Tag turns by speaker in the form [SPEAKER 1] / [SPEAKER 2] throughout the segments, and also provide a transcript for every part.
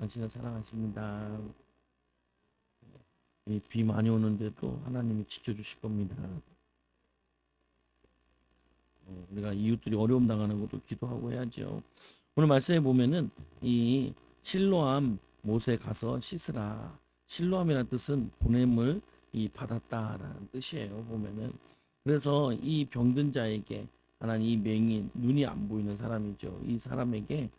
[SPEAKER 1] 당신을 사랑하십니다. 비 많이 오는데도 하나님이 지켜주실 겁니다. 우리가 이웃들이 어려움 당하는 것도 기도하고 해야죠. 오늘 말씀에 보면은 이 실로암 못에 가서 씻으라. 실로암이라는 뜻은 보냄을 받았다라는 뜻이에요. 보면은 그래서 이 병든 자에게 하나님 이 맹인 눈이 안 보이는 사람이죠. 이 사람에게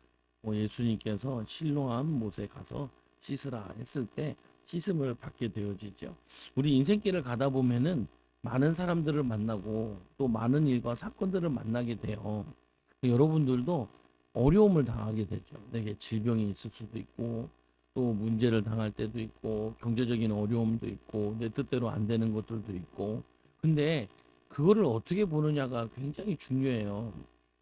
[SPEAKER 1] 예수님께서 실로암 못에 가서 씻으라 했을 때 씻음을 받게 되어지죠. 우리 인생길을 가다 보면은 많은 사람들을 만나고 또 많은 일과 사건들을 만나게 돼요. 여러분들도 어려움을 당하게 되죠. 내게 질병이 있을 수도 있고 또 문제를 당할 때도 있고 경제적인 어려움도 있고 내 뜻대로 안 되는 것들도 있고 근데 그거를 어떻게 보느냐가 굉장히 중요해요.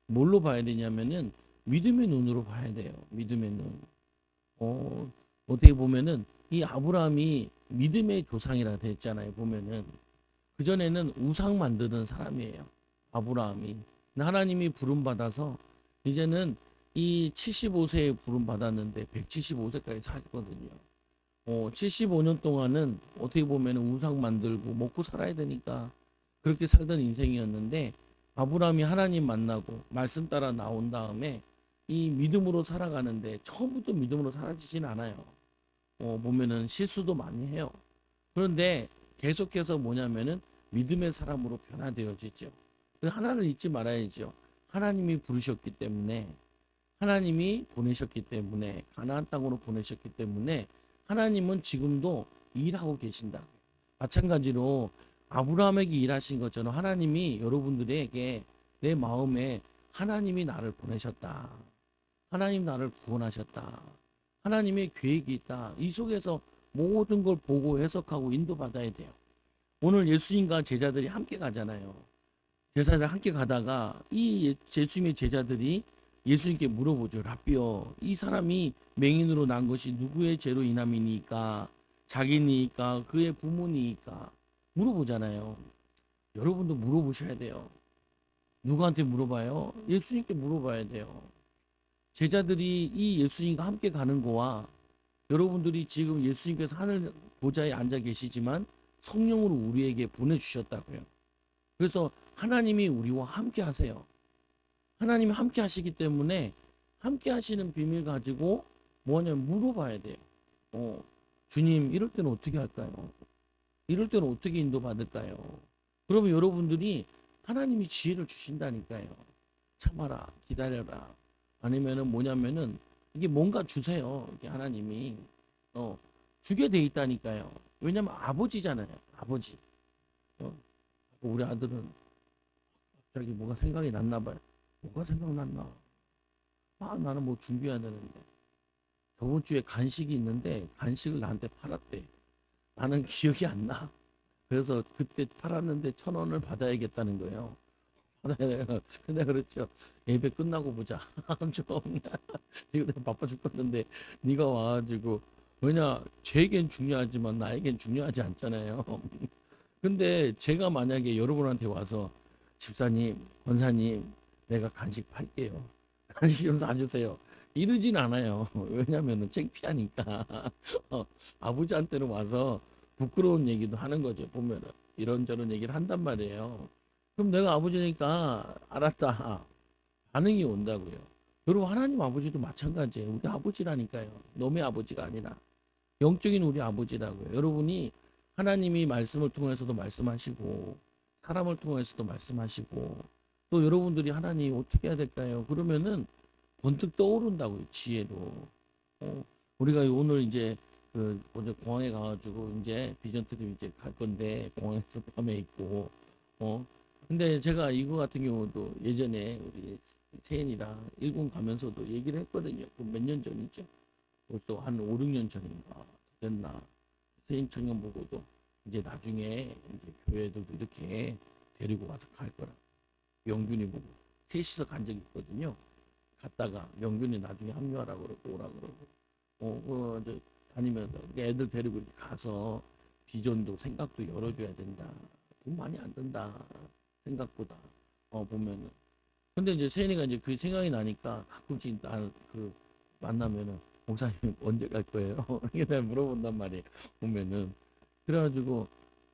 [SPEAKER 1] 뭘로 봐야 되냐면은 믿음의 눈으로 봐야 돼요. 믿음의 눈. 어떻게 보면은 이 아브라함이 믿음의 조상이라 됐잖아요. 보면은 그전에는 우상 만드는 사람이에요. 아브라함이. 하나님이 부름 받아서 이제는 이 75세에 부름 받았는데 175세까지 살거든요. 75년 동안은 어떻게 보면 우상 만들고 먹고 살아야 되니까 그렇게 살던 인생이었는데 아브라함이 하나님 만나고 말씀 따라 나온 다음에 이 믿음으로 살아가는데 처음부터 믿음으로 살아지진 않아요. 보면은 실수도 많이 해요. 그런데 계속해서 뭐냐면은 믿음의 사람으로 변화되어지죠. 하나를 잊지 말아야죠. 하나님이 부르셨기 때문에 하나님이 보내셨기 때문에 가나안 땅으로 보내셨기 때문에 하나님은 지금도 일하고 계신다. 마찬가지로 아브라함에게 일하신 것처럼 하나님이 여러분들에게 내 마음에 하나님이 나를 보내셨다. 하나님 나를 구원하셨다. 하나님의 계획이 있다. 이 속에서 모든 걸 보고 해석하고 인도받아야 돼요. 오늘 예수님과 제자들이 함께 가잖아요. 제자들 함께 가다가 이 예수님의 제자들이 예수님께 물어보죠. 라삐어, 이 사람이 맹인으로 난 것이 누구의 죄로 인함이니까? 자기니까? 그의 부모니까? 물어보잖아요. 여러분도 물어보셔야 돼요. 누구한테 물어봐요? 예수님께 물어봐야 돼요. 제자들이 이 예수님과 함께 가는 거와 여러분들이 지금 예수님께서 하늘 보좌에 앉아 계시지만 성령으로 우리에게 보내주셨다고요. 그래서 하나님이 우리와 함께 하세요. 하나님이 함께 하시기 때문에 함께 하시는 비밀 가지고 뭐냐면 물어봐야 돼요. 주님 이럴 때는 어떻게 할까요? 이럴 때는 어떻게 인도받을까요? 그러면 여러분들이 하나님이 지혜를 주신다니까요. 참아라, 기다려라. 아니면은 뭐냐면은 이게 뭔가 주세요. 이게 하나님이 주게 돼 있다니까요. 왜냐면 아버지잖아요. 아버지. 우리 아들은 갑자기 뭐가 생각이 났나 봐요. 뭐가 생각났나? 나는 뭐 준비해야 되는데. 저번 주에 간식이 있는데 간식을 나한테 팔았대. 나는 기억이 안 나. 그래서 그때 팔았는데 1,000원을 받아야겠다는 거예요. 받아야 돼요. 근데 그렇죠. 예배 끝나고 보자. 좀 지금 내가 바빠 죽겠는데 네가 와가지고 왜냐 쟤에겐 중요하지만 나에겐 중요하지 않잖아요. 근데 제가 만약에 여러분한테 와서 집사님, 권사님, 내가 간식 팔게요. 간식 좀 사주세요. 이러진 않아요. 왜냐면은 창피하니까. 아버지한테는 와서 부끄러운 얘기도 하는 거죠. 보면은 이런저런 얘기를 한단 말이에요. 그럼 내가 아버지니까 알았다. 반응이 온다고요. 여러분 하나님 아버지도 마찬가지예요. 우리 아버지라니까요. 너의 아버지가 아니라 영적인 우리 아버지라고요. 여러분이 하나님이 말씀을 통해서도 말씀하시고 사람을 통해서도 말씀하시고 또 여러분들이 하나님 어떻게 해야 될까요? 그러면은 번뜩 떠오른다고요. 지혜로. 우리가 오늘 이제 어제 공항에 가가지고 이제 비전 트립 이제 갈 건데 공항에서 밤에 있고 근데 제가 이거 같은 경우도 예전에 우리 세인이랑 일본 가면서도 얘기를 했거든요. 그 몇 년 전이죠. 벌써 한 5, 6년 전인가 됐나. 세인 청년 보고도 이제 나중에 이제 교회들도 이렇게 데리고 와서 갈 거라. 명균이 보고 셋이서 간 적이 있거든요. 갔다가 명균이 나중에 합류하라고 그러고 오라 그러고 이제 다니면서 애들 데리고 이렇게 가서 비전도 생각도 열어줘야 된다. 돈 많이 안 든다. 생각보다 보면은 근데 이제 세인이가 이제 그 생각이 나니까 가끔씩 나그 만나면은 목사님 언제 갈 거예요? 이렇게 내가 물어본단 말이에요. 보면은 그래가지고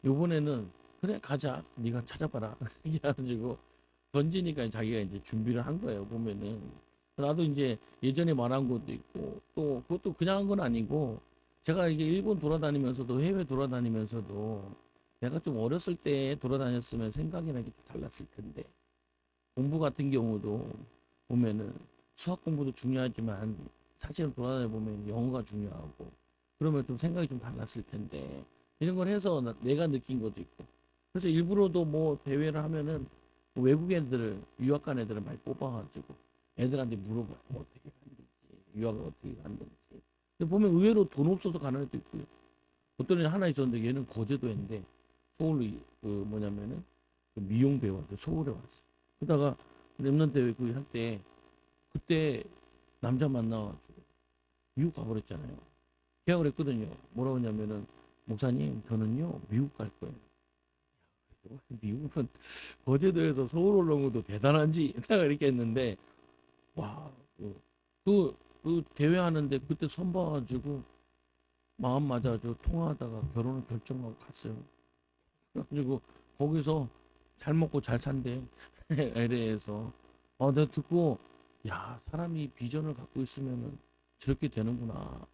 [SPEAKER 1] 요번에는 그래 가자. 네가 찾아봐라. 이렇게 해가지고 던지니까 자기가 이제 준비를 한 거예요. 보면은 나도 이제 예전에 말한 것도 있고 또 그것도 그냥 한 건 아니고 제가 이게 일본 돌아다니면서도 해외 돌아다니면서도 내가 좀 어렸을 때 돌아다녔으면 생각이나 좀 달랐을 텐데 공부 같은 경우도 보면은 수학 공부도 중요하지만 사실은 돌아다녀 보면 영어가 중요하고 그러면 좀 생각이 좀 달랐을 텐데 이런 걸 해서 내가 느낀 것도 있고 그래서 일부러도 뭐 대회를 하면은 외국 애들을 유학 간 애들을 많이 뽑아가지고 애들한테 물어봐요. 어떻게 하는지 유학을 어떻게 하는지. 근데 보면 의외로 돈 없어서 가는 애도 있고요. 어떤 애 하나 있었는데 얘는 거제도인데 서울로 그 뭐냐면은 그 미용 배워가지고 서울에 왔어. 그러다가 랩런트 그할때 그때 남자 만나가지고 미국 가버렸잖아요. 계약을 했거든요. 뭐라고 하냐면은 목사님 저는요 미국 갈 거예요. 미국은 거제도에서 서울 올라온 것도 대단한지 딱 이렇게 했는데 와, 그 대회하는데 그때 선 봐가지고 마음 맞아가지고 통화하다가 결혼을 결정하고 갔어요. 그래가지고 거기서 잘 먹고 잘 산대. LA에서. 내가 듣고 야 사람이 비전을 갖고 있으면은 저렇게 되는구나.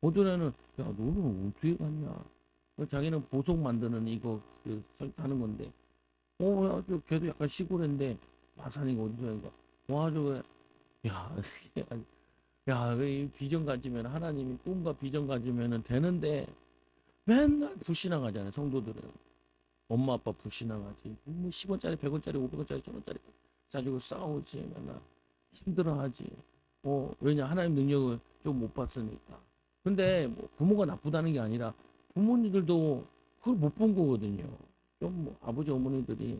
[SPEAKER 1] 어떤 애는 야 너는 어떻게 갔냐. 자기는 보석 만드는 이거 하는 건데 야, 걔도 약간 시골인데 마산이가 어디서인가 와가지고 야, 야, 이 비전 가지면 하나님이 꿈과 비전 가지면은 되는데 맨날 불신앙하잖아요. 성도들은 엄마 아빠 불신앙하지. 뭐 10원짜리, 100원짜리, 500원짜리, 1000원짜리 가지고 싸우지. 맨날 힘들어하지. 왜냐 하나님 능력을 좀 못 봤으니까. 근데 뭐 부모가 나쁘다는 게 아니라 부모님들도 그걸 못 본 거거든요. 좀 뭐 아버지 어머니들이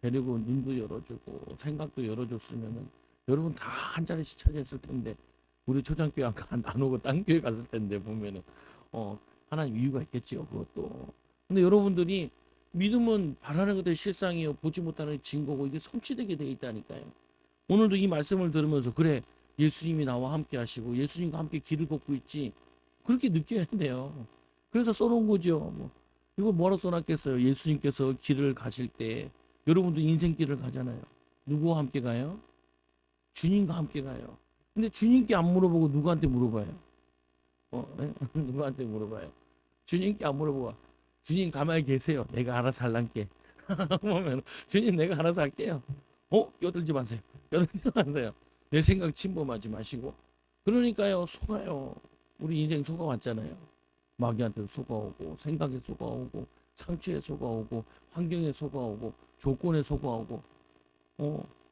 [SPEAKER 1] 데리고 눈도 열어주고 생각도 열어줬으면은 여러분 다 한 자리씩 차지했을 텐데 우리 초장교회 안 오고 딴 교회 갔을 텐데 보면은 하나님 이유가 있겠지요 그것도. 근데 여러분들이 믿음은 바라는 것들이 실상이요 보지 못하는 증거고 이게 성취되게 돼 있다니까요. 오늘도 이 말씀을 들으면서 그래 예수님이 나와 함께 하시고 예수님과 함께 길을 걷고 있지 그렇게 느껴야 돼요. 그래서 써놓은 거죠. 뭐 이거 뭐라 써놨겠어요. 예수님께서 길을 가실 때 여러분도 인생길을 가잖아요. 누구와 함께 가요? 주님과 함께 가요. 근데 주님께 안 물어보고 누구한테 물어봐요? 누구한테 물어봐요? 주님께 안 물어보고 주님 가만히 계세요. 내가 알아서 할란게. 보면 주님 내가 알아서 할게요. 껴들지 마세요. 껴들지 마세요. 내 생각 침범하지 마시고. 그러니까요 속아요. 우리 인생 속아왔잖아요. 마귀한테 속아오고 생각에 속아오고 상처에 속아오고 환경에 속아오고 조건에 속아오고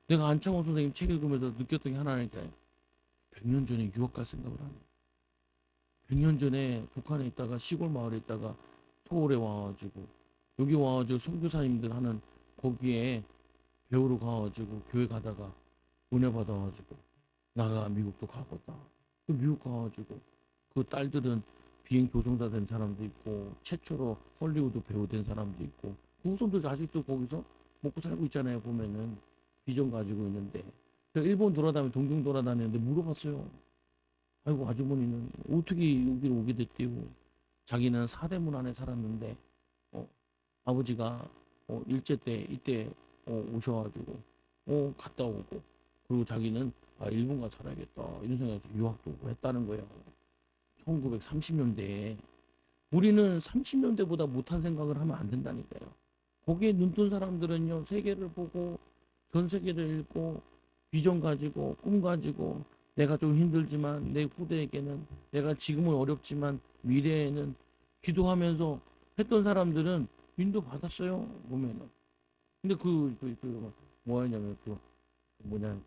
[SPEAKER 1] 내가 안창호 선생님 책 읽으면서 느꼈던 게 하나니까요. 100년 전에 유학 갈 생각을 하네. 100년 전에 북한에 있다가 시골 마을에 있다가 서울에 와가지고 여기 와가지고 선교사님들 하는 거기에 배우러 가가지고 교회 가다가 은혜 받아가지고 나가 미국도 가봤다. 미국 가가지고 그 딸들은 비행 조종사 된 사람도 있고 최초로 헐리우드 배우 된 사람도 있고 그 후손들 아직도 거기서 먹고 살고 있잖아요. 보면은 비전 가지고 있는데 제가 일본 돌아다니면 동경 돌아다니는데 물어봤어요. 아이고 아주머니는 어떻게 여기로 오게 됐대요. 자기는 사대문 안에 살았는데 아버지가 일제 때 이때 오셔가지고 갔다 오고 그리고 자기는 일본 가서 살아야겠다 이런 생각에서 유학도 오고 했다는 거예요. 1930년대에 우리는 30년대보다 못한 생각을 하면 안 된다니까요. 거기에 눈뜬 사람들은요 세계를 보고 전 세계를 읽고 비전 가지고 꿈 가지고 내가 좀 힘들지만 내 후대에게는 내가 지금은 어렵지만 미래에는 기도하면서 했던 사람들은 인도 받았어요 보면은. 근데 뭐였냐면 뭐냐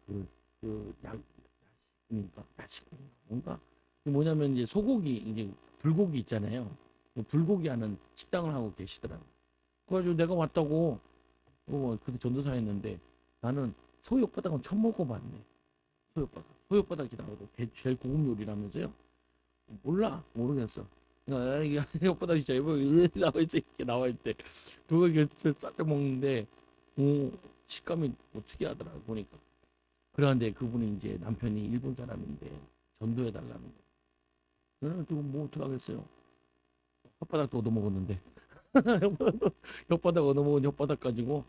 [SPEAKER 1] 그니까 야식인가 뭔가 뭐냐면 이제 소고기 이제 불고기 있잖아요. 그 불고기 하는 식당을 하고 계시더라고. 그래가지고 내가 왔다고 그때 전도사였는데 나는 소욕바닥은 처음 먹어봤네. 소욕바닥이 나오고 제일 고급 요리라면서요? 몰라 모르겠어. 이게 소욕바닥 진짜 이렇게 나와 있대. 그거 이렇게 싸져 먹는데 식감이 어떻게 하더라 보니까. 그런데 그분이 이제 남편이 일본 사람인데 전도해 달라는 거. 그래가지고 뭐 어떡하겠어요. 혓바닥도 얻어먹었는데. 혓바닥 얻어먹은 혓바닥 가지고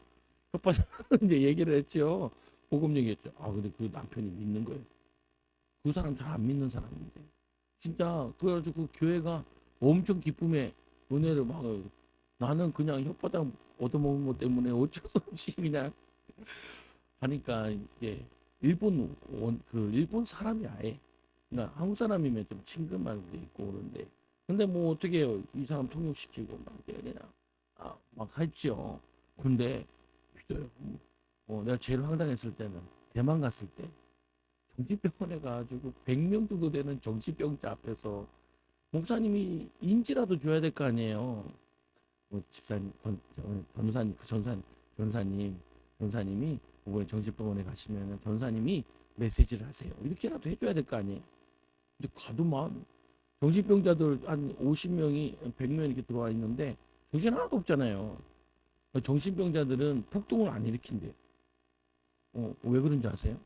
[SPEAKER 1] 혓바닥 이제 얘기를 했죠. 복음 얘기했죠. 아 근데 그 남편이 믿는 거예요. 그 사람 잘 안 믿는 사람인데. 진짜 그래가지고 그 교회가 엄청 기쁨에 은혜를 막 나는 그냥 혓바닥 얻어먹은 것 때문에 어쩔 수 없이 그냥 하니까 이제 일본 사람이 아예 그러니까 한국 사람이면 좀 친근함도 있고 그런데 근데 뭐 어떻게 해요 이 사람 통역시키고 막 이제 그냥 막 했죠. 근데 믿어요. 내가 제일 황당했을 때는 대만 갔을 때 정신병원에 가가지고 100명 정도 되는 정신병자 앞에서 목사님이 인지라도 줘야 될 거 아니에요. 뭐 집사님, 전사님이 이번에 정신병원에 가시면 전사님이 메시지를 하세요. 이렇게라도 해줘야 될 거 아니에요. 근데 가도 막 정신병자들 한 50명이 100명 이렇게 들어와 있는데 정신 하나도 없잖아요. 정신병자들은 폭동을 안 일으킨대요. 왜 그런지 아세요?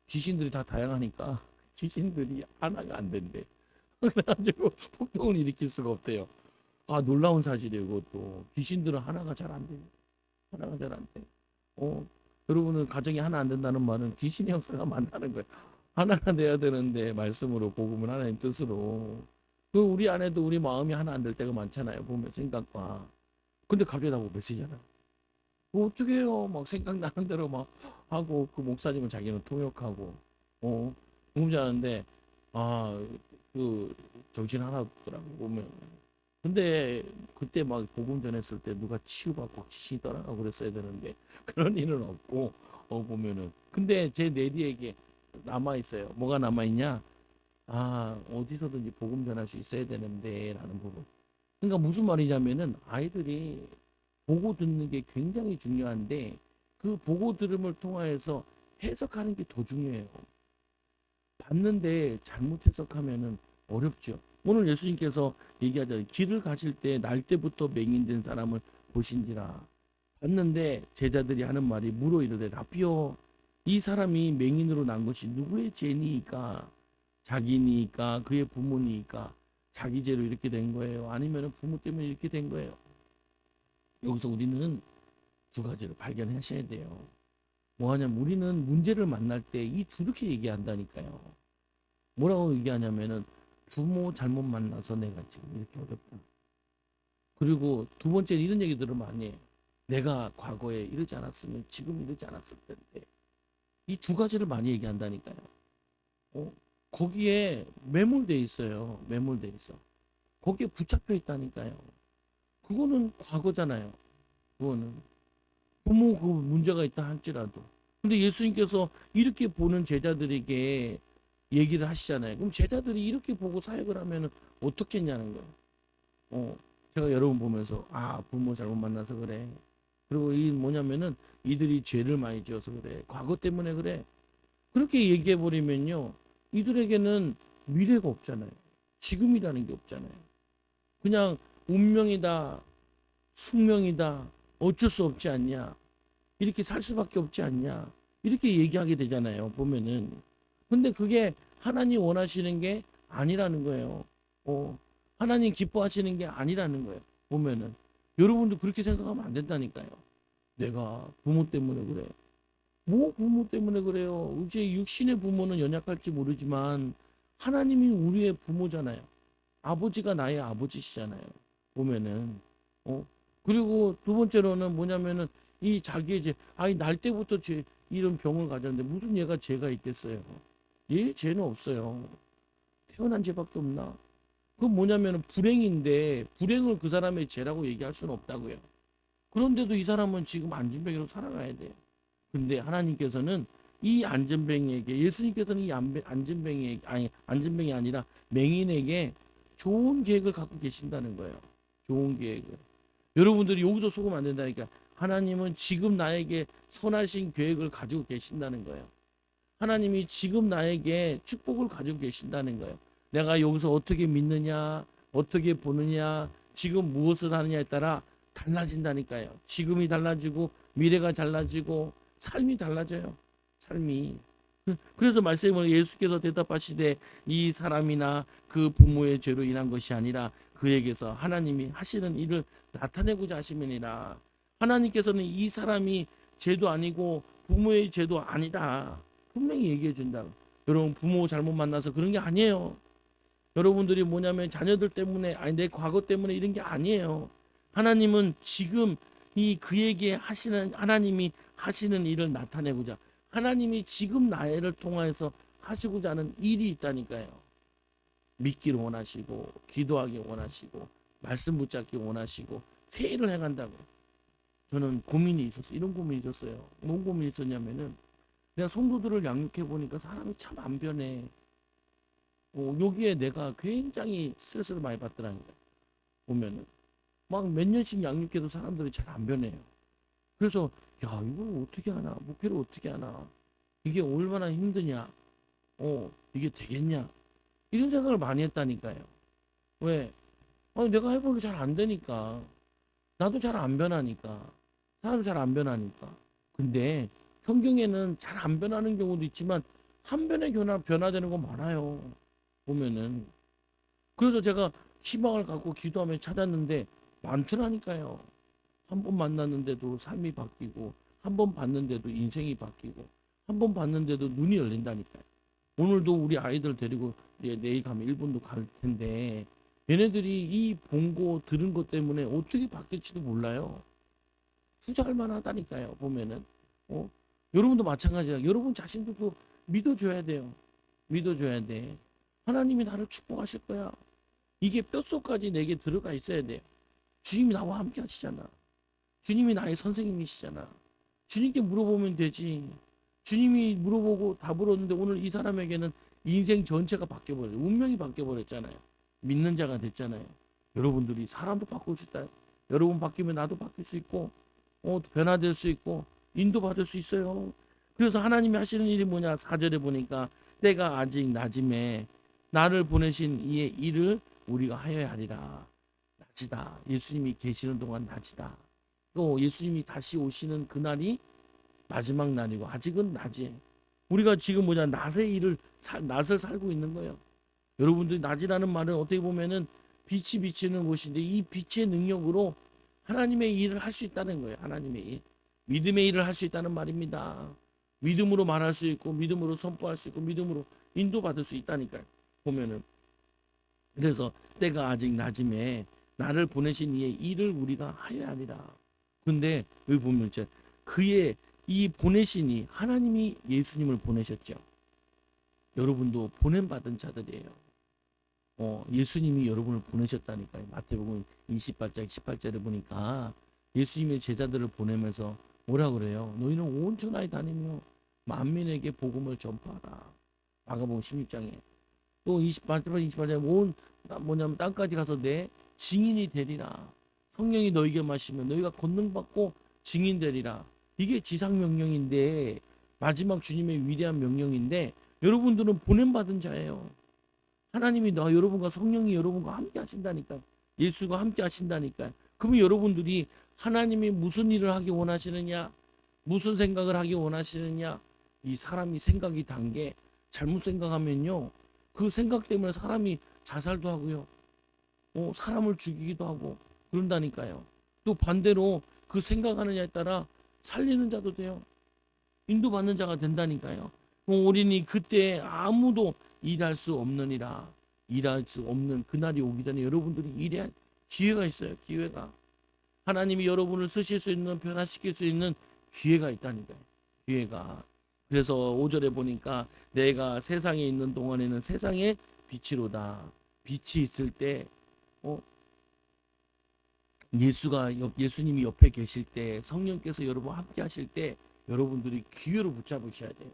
[SPEAKER 1] 귀신들이 다 다양하니까 귀신들이 하나가 안 된대. 그래가지고 폭동을 일으킬 수가 없대요. 놀라운 사실이에요. 그것도 귀신들은 하나가 잘 안 돼요. 하나가 잘 안 돼. 여러분은 가정이 하나 안 된다는 말은 귀신의 형사가 많다는 거예요. 하나가 돼야 되는데 말씀으로 복음을 하나님 뜻으로 그 우리 안에도 우리 마음이 하나 안 될 때가 많잖아요. 보면 생각과 근데 갑자기 나보고 메시지잖아요. 어떻게 해요? 막 생각나는 대로 막 하고 그 목사님은 자기는 통역하고 복음자는데 그 정신 하나 없더라고 보면. 근데 그때 막 복음 전했을 때 누가 치유받고 귀신이 떠나가고 그랬어야 되는데 그런 일은 없고 보면은 근데 제 내리에게 남아 있어요. 뭐가 남아 있냐? 어디서든지 복음 전할 수 있어야 되는데라는 부분. 그러니까 무슨 말이냐면은 아이들이 보고 듣는 게 굉장히 중요한데 그 보고 들음을 통하여서 해석하는 게 더 중요해요. 봤는데 잘못 해석하면은 어렵죠. 오늘 예수님께서 얘기하잖아요. 길을 가실 때 날 때부터 맹인된 사람을 보신지라. 봤는데 제자들이 하는 말이 물어 이르되 라비어 이 사람이 맹인으로 난 것이 누구의 죄니까 자기니까 그의 부모니까 자기 죄로 이렇게 된 거예요. 아니면 부모 때문에 이렇게 된 거예요. 여기서 우리는 두 가지를 발견하셔야 돼요. 뭐 하냐면 우리는 문제를 만날 때 이 두 렇게 얘기한다니까요. 뭐라고 얘기하냐면은 부모 잘못 만나서 내가 지금 이렇게 어렵다. 그리고 두 번째는 이런 얘기들을 많이 해요. 내가 과거에 이러지 않았으면 지금 이러지 않았을 텐데. 이 두 가지를 많이 얘기한다니까요. 어? 거기에 매몰돼 있어요. 매몰돼 있어. 거기에 붙잡혀 있다니까요. 그거는 과거잖아요. 그거는 부모 그 문제가 있다 할지라도. 근데 예수님께서 이렇게 보는 제자들에게 얘기를 하시잖아요. 그럼 제자들이 이렇게 보고 사역을 하면 어떻게 했냐는 거예요. 제가 여러분 보면서 부모 잘못 만나서 그래. 그리고 이 뭐냐면은 이들이 죄를 많이 지어서 그래. 과거 때문에 그래. 그렇게 얘기해 버리면요. 이들에게는 미래가 없잖아요. 지금이라는 게 없잖아요. 그냥 운명이다. 숙명이다. 어쩔 수 없지 않냐. 이렇게 살 수밖에 없지 않냐. 이렇게 얘기하게 되잖아요. 보면은. 근데 그게 하나님 원하시는 게 아니라는 거예요. 하나님 기뻐하시는 게 아니라는 거예요. 보면은. 여러분도 그렇게 생각하면 안 된다니까요. 내가 부모 때문에 그래. 뭐 부모 때문에 그래요. 이제 육신의 부모는 연약할지 모르지만 하나님이 우리의 부모잖아요. 아버지가 나의 아버지시잖아요. 보면은. 그리고 두 번째로는 뭐냐면은 이 자기의 죄, 날 때부터 이런 병을 가졌는데 무슨 얘가 죄가 있겠어요. 얘 죄는 없어요. 태어난 죄밖에 없나? 그건 뭐냐면은 불행인데 불행을 그 사람의 죄라고 얘기할 수는 없다고요. 그런데도 이 사람은 지금 안진뱅이로 살아가야 돼요. 근데 하나님께서는 이 안진뱅이에게 예수님께서는 이 안진뱅이에게 안진뱅이 아니라 맹인에게 좋은 계획을 갖고 계신다는 거예요. 좋은 계획을. 여러분들이 여기서 속으면 안 된다니까. 하나님은 지금 나에게 선하신 계획을 가지고 계신다는 거예요. 하나님이 지금 나에게 축복을 가지고 계신다는 거예요. 내가 여기서 어떻게 믿느냐, 어떻게 보느냐, 지금 무엇을 하느냐에 따라 달라진다니까요. 지금이 달라지고 미래가 달라지고 삶이 달라져요. 삶이. 그래서 말씀을 예수께서 대답하시되 이 사람이나 그 부모의 죄로 인한 것이 아니라 그에게서 하나님이 하시는 일을 나타내고자 하심이니라. 하나님께서는 이 사람이 죄도 아니고 부모의 죄도 아니다. 분명히 얘기해 준다. 여러분 부모 잘못 만나서 그런 게 아니에요. 여러분들이 뭐냐면 자녀들 때문에 아니 내 과거 때문에 이런 게 아니에요. 하나님은 지금 이 그에게 하시는 하나님이 하시는 일을 나타내고자 하나님이 지금 나를 통하여서 하시고자 하는 일이 있다니까요. 믿기를 원하시고 기도하기 원하시고 말씀 붙잡기 원하시고 새 일을 해간다고. 저는 고민이 있었어요. 이런 고민이 있었어요. 뭔 고민이 있었냐면은 내가 성도들을 양육해 보니까 사람이 참 안 변해. 여기에 내가 굉장히 스트레스를 많이 받더라는 거예요. 보면은 막 몇 년씩 양육해도 사람들이 잘 안 변해요. 그래서 야 이걸 어떻게 하나 목표를 어떻게 하나 이게 얼마나 힘드냐 이게 되겠냐 이런 생각을 많이 했다니까요. 왜? 아니 내가 해보고 잘 안 되니까 나도 잘 안 변하니까 사람 잘 안 변하니까 근데 성경에는 잘 안 변하는 경우도 있지만 한 변에 변화되는 거 많아요. 보면은 그래서 제가 희망을 갖고 기도하며 찾았는데 많더라니까요. 한 번 만났는데도 삶이 바뀌고 한 번 봤는데도 인생이 바뀌고 한 번 봤는데도 눈이 열린다니까요. 오늘도 우리 아이들 데리고 내일 가면 일본도 갈 텐데 얘네들이 이 본 거 들은 것 때문에 어떻게 바뀔지도 몰라요. 투자할 만하다니까요. 보면은 어? 여러분도 마찬가지야. 여러분 자신도 믿어줘야 돼요. 믿어줘야 돼. 하나님이 나를 축복하실 거야. 이게 뼛속까지 내게 들어가 있어야 돼요. 주님이 나와 함께 하시잖아. 주님이 나의 선생님이시잖아. 주님께 물어보면 되지. 주님이 물어보고 답을 얻는데 오늘 이 사람에게는 인생 전체가 바뀌어버려요. 운명이 바뀌어버렸잖아요. 믿는 자가 됐잖아요. 여러분들이 사람도 바꿀 수 있다. 여러분 바뀌면 나도 바뀔 수 있고 변화될 수 있고 인도받을 수 있어요. 그래서 하나님이 하시는 일이 뭐냐. 4절에 보니까 때가 아직 낮음에 나를 보내신 이의 일을 우리가 하여야 하리라. 낮이다. 예수님이 계시는 동안 낮이다. 또 예수님이 다시 오시는 그날이 마지막 날이고 아직은 낮이에요. 우리가 지금 뭐냐 낮의 일을 낮을 살고 있는 거예요. 여러분들이 낮이라는 말은 어떻게 보면은 빛이 비치는 곳인데 이 빛의 능력으로 하나님의 일을 할 수 있다는 거예요. 하나님의 일. 믿음의 일을 할 수 있다는 말입니다. 믿음으로 말할 수 있고 믿음으로 선포할 수 있고 믿음으로 인도받을 수 있다니까요. 보면은 그래서 때가 아직 낮음에 나를 보내신 이의 일을 우리가 하여야 하리라. 근데 여기 보면 이제 그의 이 보내시니 하나님이 예수님을 보내셨죠. 여러분도 보냄받은 자들이에요. 예수님이 여러분을 보내셨다니까요. 마태복음 28장 18절에 보니까 예수님의 제자들을 보내면서 뭐라 그래요? 너희는 온 천하에 다니며 만민에게 복음을 전파하라. 마가복음 16장에 또 28절에 온 뭐냐면 땅까지 가서 내 증인이 되리라. 성령이 너희에게 마시면 너희가 권능받고 증인 되리라. 이게 지상 명령인데 마지막 주님의 위대한 명령인데 여러분들은 보냄받은 자예요. 하나님이 여러분과 성령이 여러분과 함께 하신다니까. 예수가 함께 하신다니까. 그러면 여러분들이 하나님이 무슨 일을 하기 원하시느냐? 무슨 생각을 하기 원하시느냐? 이 사람이 생각이 단 게 잘못 생각하면요. 그 생각 때문에 사람이 자살도 하고요. 사람을 죽이기도 하고 그런다니까요. 또 반대로 그 생각하느냐에 따라 살리는 자도 돼요. 인도받는 자가 된다니까요. 우리는 그때 아무도 일할 수 없느니라. 일할 수 없는 그날이 오기 전에 여러분들이 일할 기회가 있어요. 기회가. 하나님이 여러분을 쓰실 수 있는 변화시킬 수 있는 기회가 있다니까요. 기회가. 그래서 5절에 보니까 내가 세상에 있는 동안에는 세상의 빛이로다. 빛이 있을 때 예수님이 옆에 계실 때 성령께서 여러분 함께 하실 때 여러분들이 기회를 붙잡으셔야 돼요.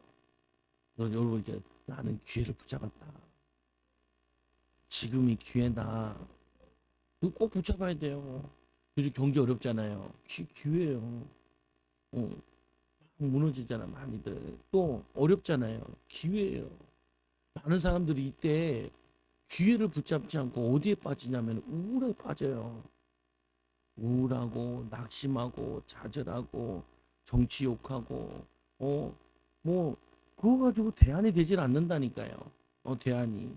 [SPEAKER 1] 여러분 이제 나는 기회를 붙잡았다. 지금이 기회다. 이거 꼭 붙잡아야 돼요. 요즘 경제 어렵잖아요. 기회예요. 무너지잖아 많이들. 또 어렵잖아요. 기회예요. 많은 사람들이 이때 기회를 붙잡지 않고 어디에 빠지냐면 우울에 빠져요. 우울하고 낙심하고 좌절하고 정치 욕하고 뭐 그거 가지고 대안이 되질 않는다니까요. 대안이.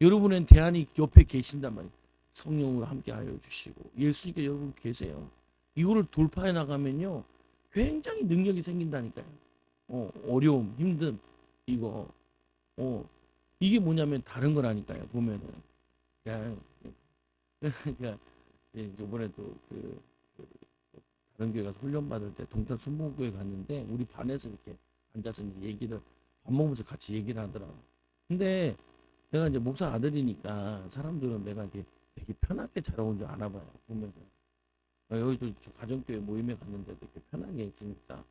[SPEAKER 1] 여러분은 대안이 옆에 계신단 말이에요. 성령으로 함께 하여 주시고 예수님께 여러분 계세요. 이거를 돌파해 나가면요. 굉장히 능력이 생긴다니까요. 어려움, 힘든 이거 이게 뭐냐면 다른 거라니까요. 보면은 그냥 그러니까 이번에도 그 다른 교회 가서 훈련 받을 때 동탄 순복교회 갔는데 우리 반에서 이렇게 앉아서 이제 얘기를 밥 먹으면서 같이 얘기를 하더라고. 근데 내가 이제 목사 아들이니까 사람들은 내가 이렇게 되게 편하게 자라온 줄 아나 봐요. 보면은 여기도 가정교회 모임에 갔는데도 이렇게 편하게 있으니까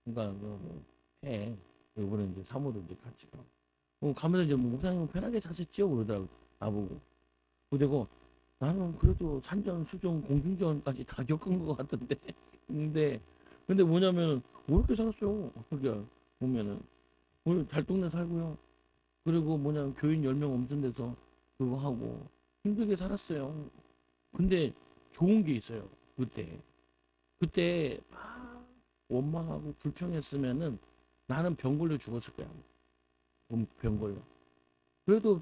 [SPEAKER 1] 그러니까 뭐 해. 이번에 이제 사모도 이제 같이 가고 가면서 이제 뭐 목사님은 편하게 사셨지요 그러더라고 나보고. 그리고 나는 그래도 산전, 수전, 공중전까지 다 겪은 것 같던데. 근데 뭐냐면 어렵게 살았어요. 그게 보면은 오늘 달동네 살고요. 그리고 뭐냐면 교인 10명 엄청 돼서 그거 하고 힘들게 살았어요. 근데 좋은 게 있어요. 그때 막 원망하고 불평했으면은 나는 병 걸려 죽었을 거야. 병 걸려. 그래도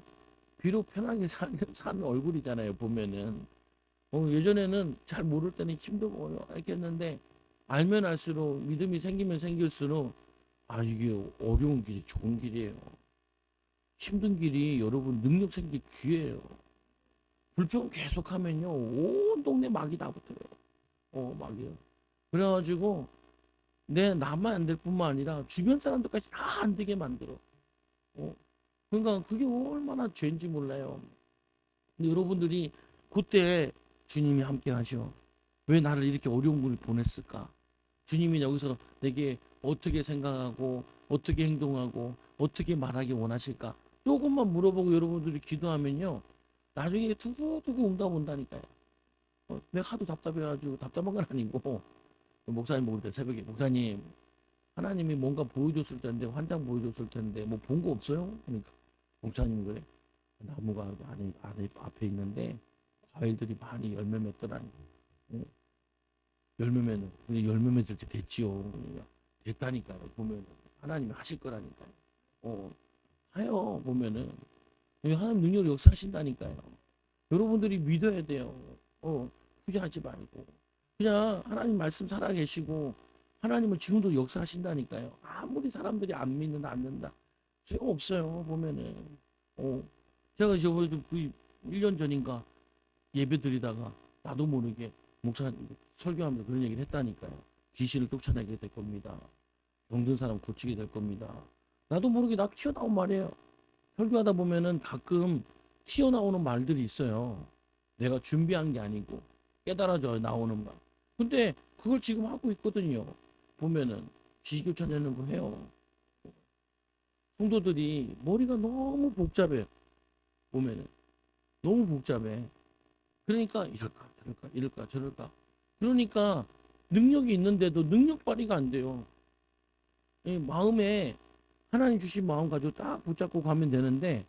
[SPEAKER 1] 비록 편하게 사는 얼굴이잖아요. 보면은 예전에는 잘 모를 때는 힘들고 알겠는데 알면 알수록 믿음이 생기면 생길수록 이게 어려운 길이 좋은 길이에요. 힘든 길이 여러분 능력 생길 기회예요. 불평 계속하면요 온 동네 막이 다 붙어요. 막이요. 그래가지고 내 나만 안 될 뿐만 아니라 주변 사람들까지 다 안 되게 만들어. 어, 그러니까 그게 얼마나 죄인지 몰라요. 근데 여러분들이 그때 주님이 함께 하셔. 왜 나를 이렇게 어려운 걸 보냈을까? 주님이 여기서 내게 어떻게 생각하고 어떻게 행동하고 어떻게 말하기 원하실까? 조금만 물어보고 여러분들이 기도하면요. 나중에 두고두고 응답 온다니까요. 내가 하도 답답해가지고 답답한 건 아니고 목사님 모를 때 새벽에 목사님 하나님이 뭔가 보여줬을 텐데 환장 보여줬을 텐데 뭐 본 거 없어요? 그러니까 목사님 그래 나무가 안에 앞에 있는데 과일들이 많이 열매 맺더라니. 열매 맺는 우리 열매 맺을 때 됐지요. 그러니까 됐다니까요. 보면 하나님이 하실 거라니까요. 하여 보면은 하나님 능력을 역사하신다니까요. 여러분들이 믿어야 돼요. 후회하지 말고 그냥 하나님 말씀 살아계시고 하나님은 지금도 역사하신다니까요. 아무리 사람들이 안 믿는다 않는다 소용없어요. 보면은 제가 저번에도 1년 전인가 예배 드리다가 나도 모르게 목사 설교하면서 그런 얘기를 했다니까요. 귀신을 쫓아내게 될 겁니다. 병든 사람 고치게 될 겁니다. 나도 모르게 나 튀어나온 말이에요. 설교하다 보면은 가끔 튀어나오는 말들이 있어요. 내가 준비한 게 아니고 깨달아져 나오는 말. 근데 그걸 지금 하고 있거든요. 보면은 귀신 쫓아내는 거 해요. 성도들이 머리가 너무 복잡해. 보면은 너무 복잡해. 그러니까 이럴까 저럴까 이럴까 저럴까. 그러니까 능력이 있는데도 능력 발휘가 안 돼요. 마음에 하나님 주신 마음 가지고 딱 붙잡고 가면 되는데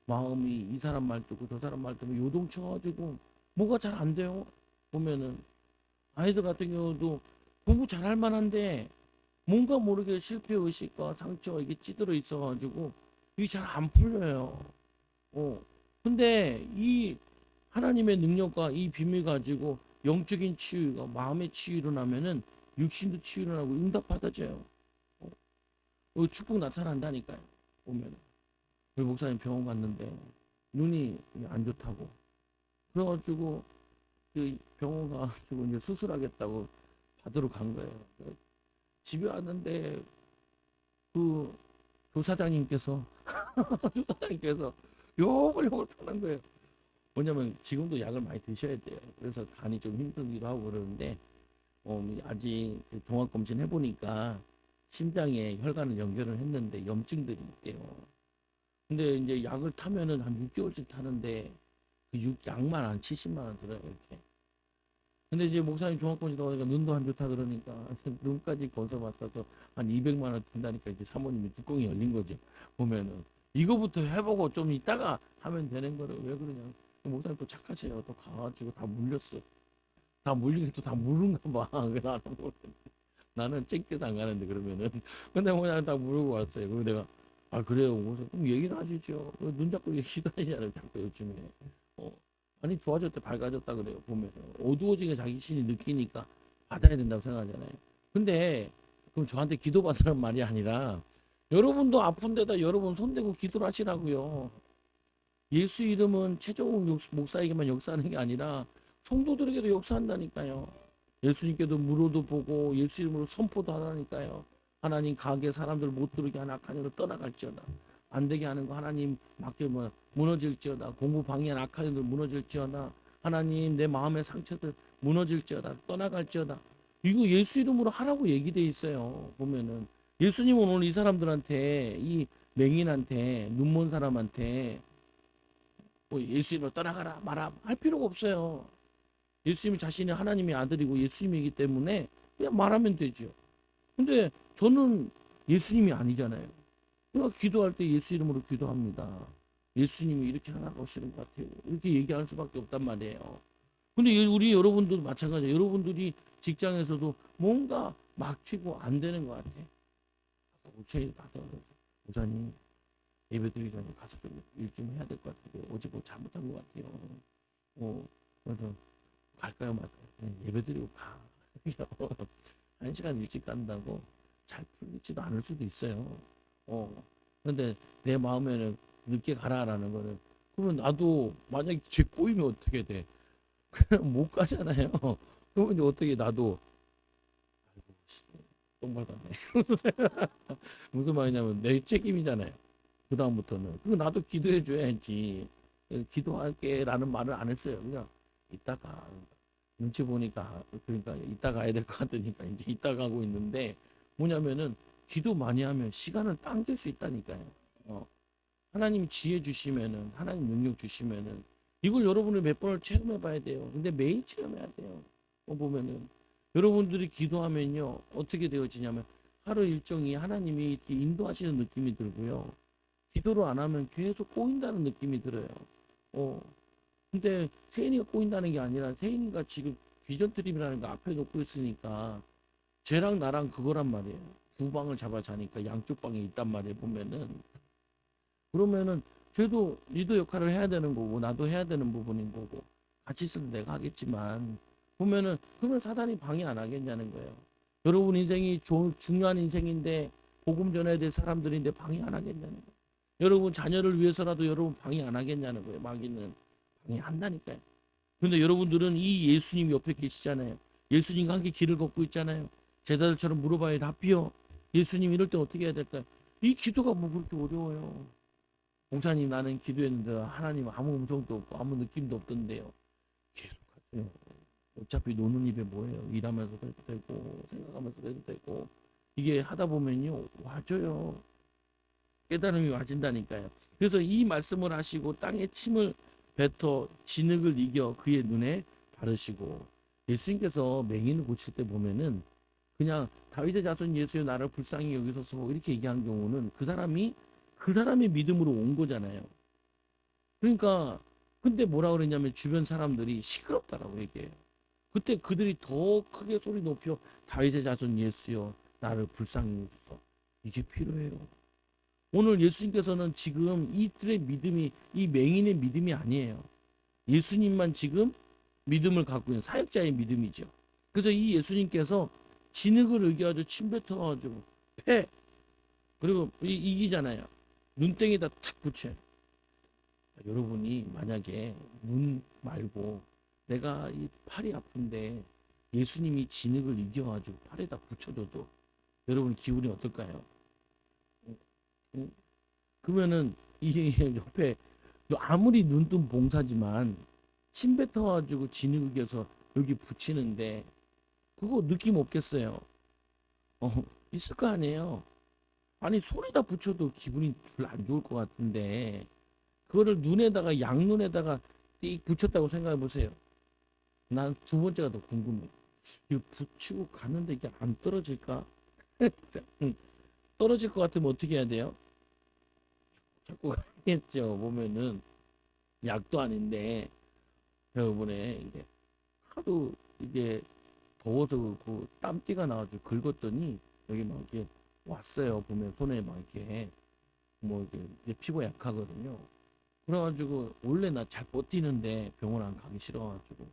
[SPEAKER 1] 마음이 이 사람 말 듣고 저 사람 말 듣고 요동쳐가지고 뭐가 잘 안 돼요. 보면은 아이들 같은 경우도 공부 잘할 만한데 뭔가 모르게 실패 의식과 상처 이게 찌들어 있어가지고 이게 잘 안 풀려요. 근데 이 하나님의 능력과 이 비밀 가지고 영적인 치유가 마음의 치유 일어나면은 육신도 치유 일어나고 응답 받아져요. 축복 나타난다니까요. 보면 우리 목사님 병원 갔는데 눈이 안 좋다고 그래가지고 그 병원 가가지고 이제 수술하겠다고 받으러 간 거예요. 집에 왔는데 그 조사장님께서 조사장님께서 욕을 터는 거예요. 뭐냐면 지금도 약을 많이 드셔야 돼요. 그래서 간이 좀 힘들기도 하고 그러는데 아직 종합검진 해보니까 심장에 혈관을 연결을 했는데 염증들이 있대요. 근데 이제 약을 타면은 한 6개월씩 타는데 그 약만 한 70만 원 들어요 이렇게. 근데 이제 목사님 종합검진 나오니까 눈도 안 좋다 그러니까 눈까지 건서 맡아서 한 200만 원 든다니까 이제 사모님이 뚜껑이 열린 거죠. 보면은 이거부터 해보고 좀 이따가 하면 되는 거를 왜 그러냐. 목사님 또 착하세요. 또 가가지고 다 물렸어. 다 물리게 또 다 물은가 봐. 나는 쨍께서 안 가는데 그러면은 근데 뭐냐 다 물고 왔어요. 그리고 내가 아, 그래요. 그래서 그럼 얘기를 하시죠. 눈 잡고 얘기도 하시잖아요. 자꾸 요즘에. 어, 많이 좋아졌다, 밝아졌다 그래요. 보면 어두워지게 자기 신이 느끼니까 받아야 된다고 생각하잖아요. 근데 그럼 저한테 기도받으라는 말이 아니라 여러분도 아픈 데다 여러분 손대고 기도를 하시라고요. 예수 이름은 최종욱 목사에게만 역사하는 게 아니라 성도들에게도 역사한다니까요. 예수님께도 물어도 보고 예수 이름으로 선포도 하라니까요. 하나님 가게 사람들 못 들게 하는 악한 영으로 떠나갈지어다. 안 되게 하는 거 하나님 맡겨 무너질지어다. 공부 방해한 악한 영들 무너질지어다. 하나님 내 마음의 상처들 무너질지어다. 떠나갈지어다. 이거 예수 이름으로 하라고 얘기돼 있어요. 보면은 예수님은 오늘 이 사람들한테 이 맹인한테 눈먼 사람한테 뭐 예수님을 떠나가라 말아 할 필요가 없어요. 예수님이 자신이 하나님의 아들이고 예수님이기 때문에 그냥 말하면 되죠. 근데 저는 예수님이 아니잖아요. 그러니까 기도할 때 예수 이름으로 기도합니다. 예수님이 이렇게 하라고 하시는 것 같아요. 이렇게 얘기할 수밖에 없단 말이에요. 근데 우리 여러분들도 마찬가지예요. 여러분들이 직장에서도 뭔가 막히고 안 되는 것 같아. 목사님 가서 목사님 예배드리기 전에 가서 일 좀 해야 될 것 같아요. 어제 뭐 잘못한 것 같아요. 그래서 갈까요 말까요? 예배드리고 가. 한 시간 일찍 간다고 잘 풀리지도 않을 수도 있어요. 근데 내 마음에는 늦게 가라라는 거는 그러면 나도 만약에 죄 꼬이면 어떻게 돼? 그냥 못 가잖아요. 그러면 이제 어떻게 나도 아이고 똥 밟았네. 무슨 말이냐면 내 책임이잖아요. 그 다음부터는 그리고 나도 기도해 줘야지. 기도할게 라는 말을 안 했어요. 그냥 이따가 눈치 보니까 그러니까 이따 가야 될 것 같으니까 이제 이따 가고 있는데 뭐냐면은 기도 많이 하면 시간을 당길 수 있다니까요. 하나님 지혜 주시면은 하나님 능력 주시면은 이걸 여러분이 몇 번을 체험해 봐야 돼요. 근데 매일 체험해야 돼요. 보면은 여러분들이 기도하면요 어떻게 되어지냐면 하루 일정이 하나님이 이렇게 인도하시는 느낌이 들고요. 기도를 안 하면 계속 꼬인다는 느낌이 들어요. 어, 근데 세인이가 꼬인다는 게 아니라 세인이가 지금 비전 트립이라는 거 앞에 놓고 있으니까 쟤랑 나랑 그거란 말이에요. 두 방을 잡아 자니까 양쪽 방에 있단 말이에요. 보면은 그러면은 쟤도 리더 역할을 해야 되는 거고 나도 해야 되는 부분인 거고 같이 있어도 내가 하겠지만 보면은 그러면 사단이 방해 안 하겠냐는 거예요. 여러분 인생이 중요한 인생인데 복음 전해야 될 사람들인데 방해 안 하겠냐는 거예요. 여러분 자녀를 위해서라도 여러분 방해 안 하겠냐는 거예요. 마귀는 방해한다니까요. 근데 여러분들은 이 예수님 옆에 계시잖아요. 예수님과 함께 길을 걷고 있잖아요. 제자들처럼 물어봐야 합비요. 예수님 이럴 때 어떻게 해야 될까요? 이 기도가 뭐 그렇게 어려워요. 목사님 나는 기도했는데 하나님 아무 음성도 없고 아무 느낌도 없던데요. 계속 하세요. 어차피 노는 입에 뭐예요. 일하면서도 해도 되고 생각하면서도 해도 되고 이게 하다 보면요. 와져요. 깨달음이 와진다니까요. 그래서 이 말씀을 하시고 땅에 침을 뱉어 진흙을 이겨 그의 눈에 바르시고 예수님께서 맹인을 고칠 때 보면은 그냥 다윗의 자손 예수의 나를 불쌍히 여기소서 이렇게 얘기한 경우는 그 사람의 믿음으로 온 거잖아요. 그러니까 근데 뭐라 그랬냐면 주변 사람들이 시끄럽다라고 얘기해요. 그때 그들이 더 크게 소리 높여 다윗의 자손 예수여 나를 불쌍히 여기소서 이게 필요해요. 오늘 예수님께서는 지금 이들의 믿음이 이 맹인의 믿음이 아니에요. 예수님만 지금 믿음을 갖고 있는 사역자의 믿음이죠. 그래서 이 예수님께서 진흙을 이겨가지고 침 뱉어가지고 패 그리고 이기잖아요. 눈땡에다 탁 붙여요. 여러분이 만약에 눈 말고 내가 이 팔이 아픈데 예수님이 진흙을 이겨가지고 팔에다 붙여줘도 여러분 기분이 어떨까요? 응? 그러면은 이 옆에 아무리 눈뜬 봉사지만 침 뱉어가지고 진흙에서 여기 붙이는데 그거 느낌 없겠어요? 있을 거 아니에요. 아니 손에다 붙여도 기분이 별로 안 좋을 것 같은데 그거를 눈에다가 양눈에다가 띡 붙였다고 생각해 보세요. 난 두 번째가 더 궁금해. 이거 붙이고 가는데 이게 안 떨어질까? 떨어질 것 같으면 어떻게 해야 돼요? 자꾸 가겠죠. 보면은 약도 아닌데 여러분의 이게 하도 이게 더워서 그렇고 땀띠가 나가지고 긁었더니 여기 막 이렇게 왔어요. 보면 손에 막 이렇게 뭐 이게 내 피부가 약하거든요. 그래가지고 원래 나 잘 버티는데 병원 안 가기 싫어가지고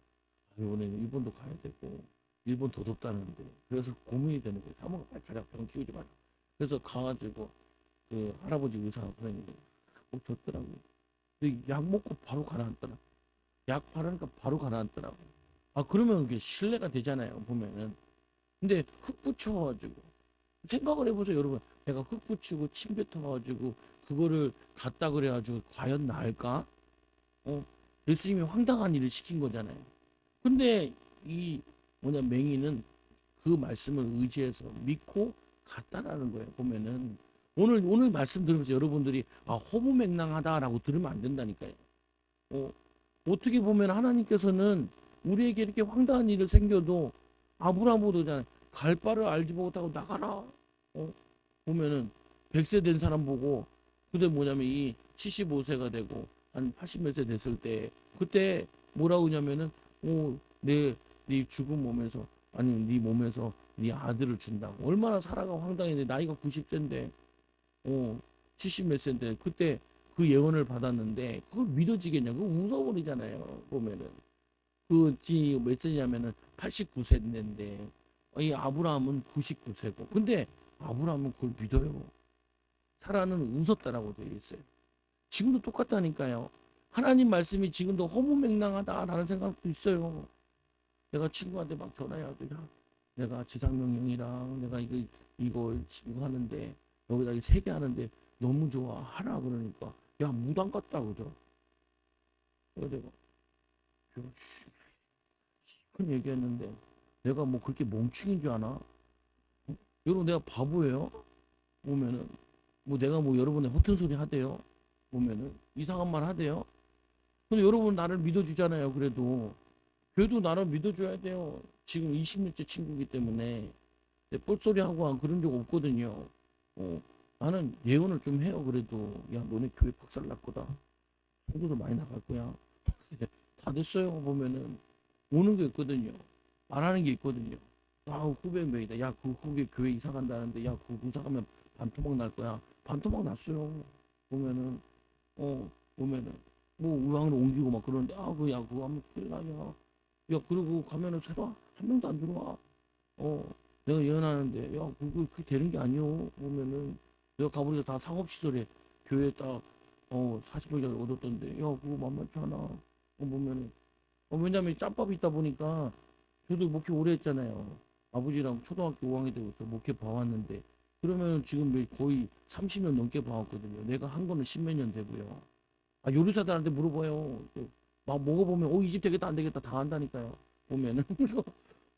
[SPEAKER 1] 이번에 일본도 가야 되고 일본 더 덥다는데 그래서 고민이 되는 거예요. 사모가 빨리 가자 병 키우지 말자. 그래서 가가지고 그 할아버지 의사 선생님이 꼭 줬더라고요. 근데 약 먹고 바로 가라앉더라. 약 바르니까 바로 가라앉더라고. 아 그러면 그게 신뢰가 되잖아요 보면은. 근데 흙 붙여가지고 생각을 해보세요 여러분. 내가 흙 붙이고 침 뱉어가지고 그거를 갖다 그래가지고 과연 나을까? 어? 예수님이 황당한 일을 시킨 거잖아요. 근데 이 뭐냐 맹인은 그 말씀을 의지해서 믿고 갔다라는 거예요. 보면은 오늘 말씀 들으면서 여러분들이 아 허무맹랑하다라고 들으면 안 된다니까요. 어, 어떻게 보면 하나님께서는 우리에게 이렇게 황당한 일을 생겨도 아브라함보다잖아요. 갈 바를 알지 못하고 나가라. 보면은 100세 된 사람 보고 그때 뭐냐면 이 75세가 되고 한 80 몇 세 됐을 때 그때 뭐라고 하냐면은 네 죽은 몸에서 아니 네 몸에서 네 아들을 준다고 얼마나 살아가 황당했는데 나이가 90세인데 70 몇 세인데 그때 그 예언을 받았는데 그걸 믿어지겠냐? 그거 웃어버리잖아요. 보면은 몇 세냐면은 89세인데 이 아브라함은 99세고 근데 아브라함은 그걸 믿어요. 사라는 웃었다라고 되어 있어요. 지금도 똑같다니까요. 하나님 말씀이 지금도 허무맹랑하다라는 생각도 있어요. 내가 친구한테 막 전화해도 야 내가 지상명령이랑 내가 이거 하는데 여기다 이 3개 하는데 너무 좋아 하라 그러니까 야 무당 같다 그러더라. 그래서 내가 큰 얘기했는데 내가 뭐 그렇게 멍충인 줄 아나? 여러분 내가 바보예요? 보면은 뭐 내가 뭐 여러분의 허튼 소리 하대요? 보면은 이상한 말 하대요? 근데 여러분 나를 믿어주잖아요. 그래도 나를 믿어줘야 돼요. 지금 20년째 친구기 때문에 내 뻘소리 하고 그런 적 없거든요. 나는 예언을 좀 해요. 그래도 야 너네 교회 박살 날 거다. 성도들 많이 나갈 거야. 다 됐어요. 보면은 오는 게 있거든요. 말하는 게 있거든요. 아 후배 명이다. 야 그 후배 교회 이사 간다는데 야 그 이사 가면 반토막 날 거야. 반토막 났어요. 보면은 보면은 뭐 우왕으로 옮기고 막 그러는데 그거 하면 큰일 나냐. 야 그리고 가면은 새로 한 명도 안 들어와. 내가 예언하는데 야 그게 되는 게 아니요. 보면은 내가 가보니까 다 상업시설에 교회 딱 40억짜리 얻었던데 야 그거 만만치 않아. 보면은 왜냐면 짬밥이 있다 보니까 저도 목회 오래 했잖아요. 아버지랑 초등학교 5학년 때부터 목회 봐왔는데 그러면 지금 거의 30년 넘게 봐왔거든요. 내가 한 거는 10몇 년 되고요. 요리사들한테 물어봐요. 막 먹어보면 이 집 되겠다 안 되겠다 다 한다니까요. 보면은 그래서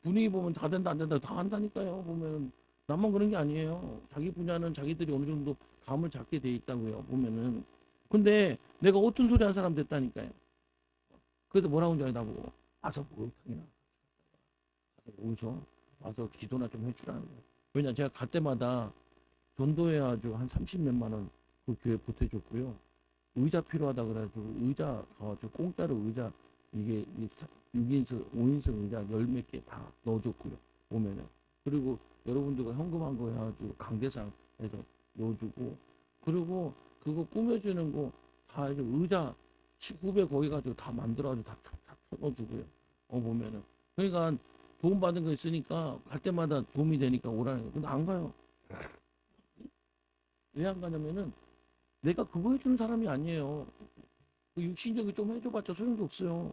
[SPEAKER 1] 분위기 보면 다 된다 안 된다 다 한다니까요. 보면 나만 그런 게 아니에요. 자기 분야는 자기들이 어느 정도 감을 잡게 돼 있다고요. 보면은 근데 내가 어떤 소리 한 사람 됐다니까요. 그래서 뭐라고 하는지 나보고 와서 목욕탕이나 오셔 와서 기도나 좀 해주라는 거예요. 왜냐 제가 갈 때마다 전도해가지고 한 30몇만 원 그 교회 보태줬고요. 의자 필요하다 그래가지고 의자 가가지고 공짜로 의자 이게 6인승 5인승 의자 10몇 개 다 넣어줬고요. 오면은 그리고 여러분들과 현금한 거 해가지고 강대상 해서 넣어주고 그리고 그거 꾸며주는 거 다 해서 의자 후배 거기 가지고 다 만들어가지고 다 쳐넣어주고요. 보면은 그러니까 도움 받은 거 있으니까 갈 때마다 도움이 되니까 오라는 거예요. 근데 안 가요. 왜 안 가냐면은 내가 그거 해주는 사람이 아니에요. 그 육신적이 좀 해줘봤자 소용도 없어요.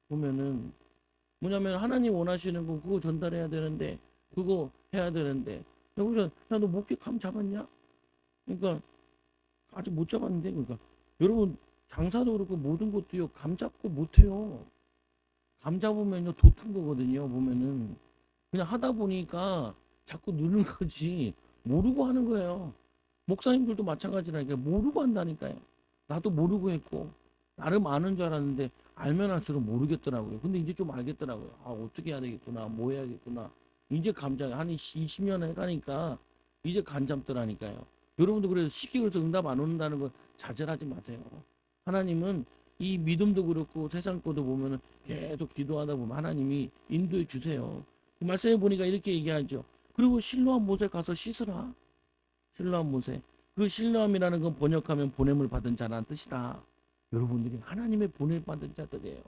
[SPEAKER 1] 보면은 뭐냐면 하나님 원하시는 거 그거 전달해야 되는데 그거 해야 되는데 여기서 야너 목회 감 잡았냐? 그러니까 아직 못 잡았는데 그러니까 여러분 장사도 그렇고 모든 것도요 감 잡고 못해요. 감 잡으면요 도튼 거거든요. 보면은 그냥 하다 보니까 자꾸 느는 거지 모르고 하는 거예요. 목사님들도 마찬가지라니까 모르고 한다니까요. 나도 모르고 했고 나름 아는 줄 알았는데 알면 할수록 모르겠더라고요. 근데 이제 좀 알겠더라고요. 어떻게 해야 되겠구나 뭐 해야겠구나. 이제 감장 한 20년 해가니까 이제 간 잡더라니까요. 여러분도 그래서 쉽게 그래서 응답 안 온다는 거 자제하지 마세요. 하나님은 이 믿음도 그렇고 세상 것도 보면은 계속 기도하다 보면 하나님이 인도해 주세요. 그 말씀해 보니까 이렇게 얘기하죠. 그리고 실로암 못에 가서 씻으라. 신라한 모세 그 신령함이라는 건 번역하면 보냄을 받은 자라는 뜻이다. 여러분들이 하나님의 보냄 받은 자들이에요.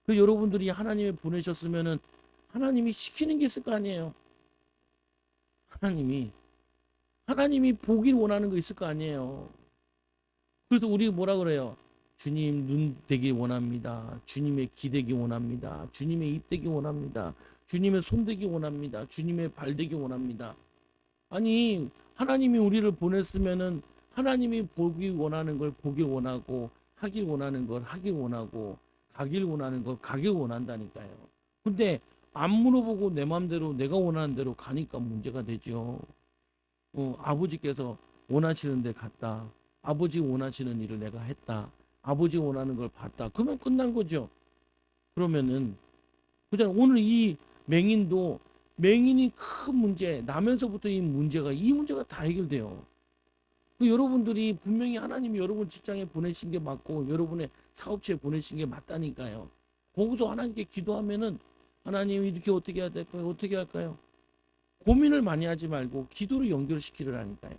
[SPEAKER 1] 그 여러분들이 하나님의 보내셨으면은 하나님이 시키는 게 있을 거 아니에요. 하나님이 보길 원하는 거 있을 거 아니에요. 그래서 우리 뭐라 그래요? 주님 눈 되기 원합니다. 주님의 귀 되기 원합니다. 주님의 입 되기 원합니다. 주님의 손 되기 원합니다. 주님의 발 되기 원합니다. 아니 하나님이 우리를 보냈으면은 하나님이 보기 원하는 걸 보길 원하고 하길 원하는 걸 하길 원하고 가길 원하는 걸 가길 원한다니까요. 근데 안 물어보고 내 마음대로 내가 원하는 대로 가니까 문제가 되죠. 아버지께서 원하시는 데 갔다. 아버지 원하시는 일을 내가 했다. 아버지 원하는 걸 봤다. 그러면 끝난 거죠. 그러면은 그냥 오늘 이 맹인도 맹인이 큰 문제 나면서부터 이 문제가 다 해결돼요. 여러분들이 분명히 하나님이 여러분 직장에 보내신 게 맞고 여러분의 사업체에 보내신 게 맞다니까요. 거기서 하나님께 기도하면은 하나님 이렇게 어떻게 해야 될까요? 어떻게 할까요? 고민을 많이 하지 말고 기도로 연결시키라니까요.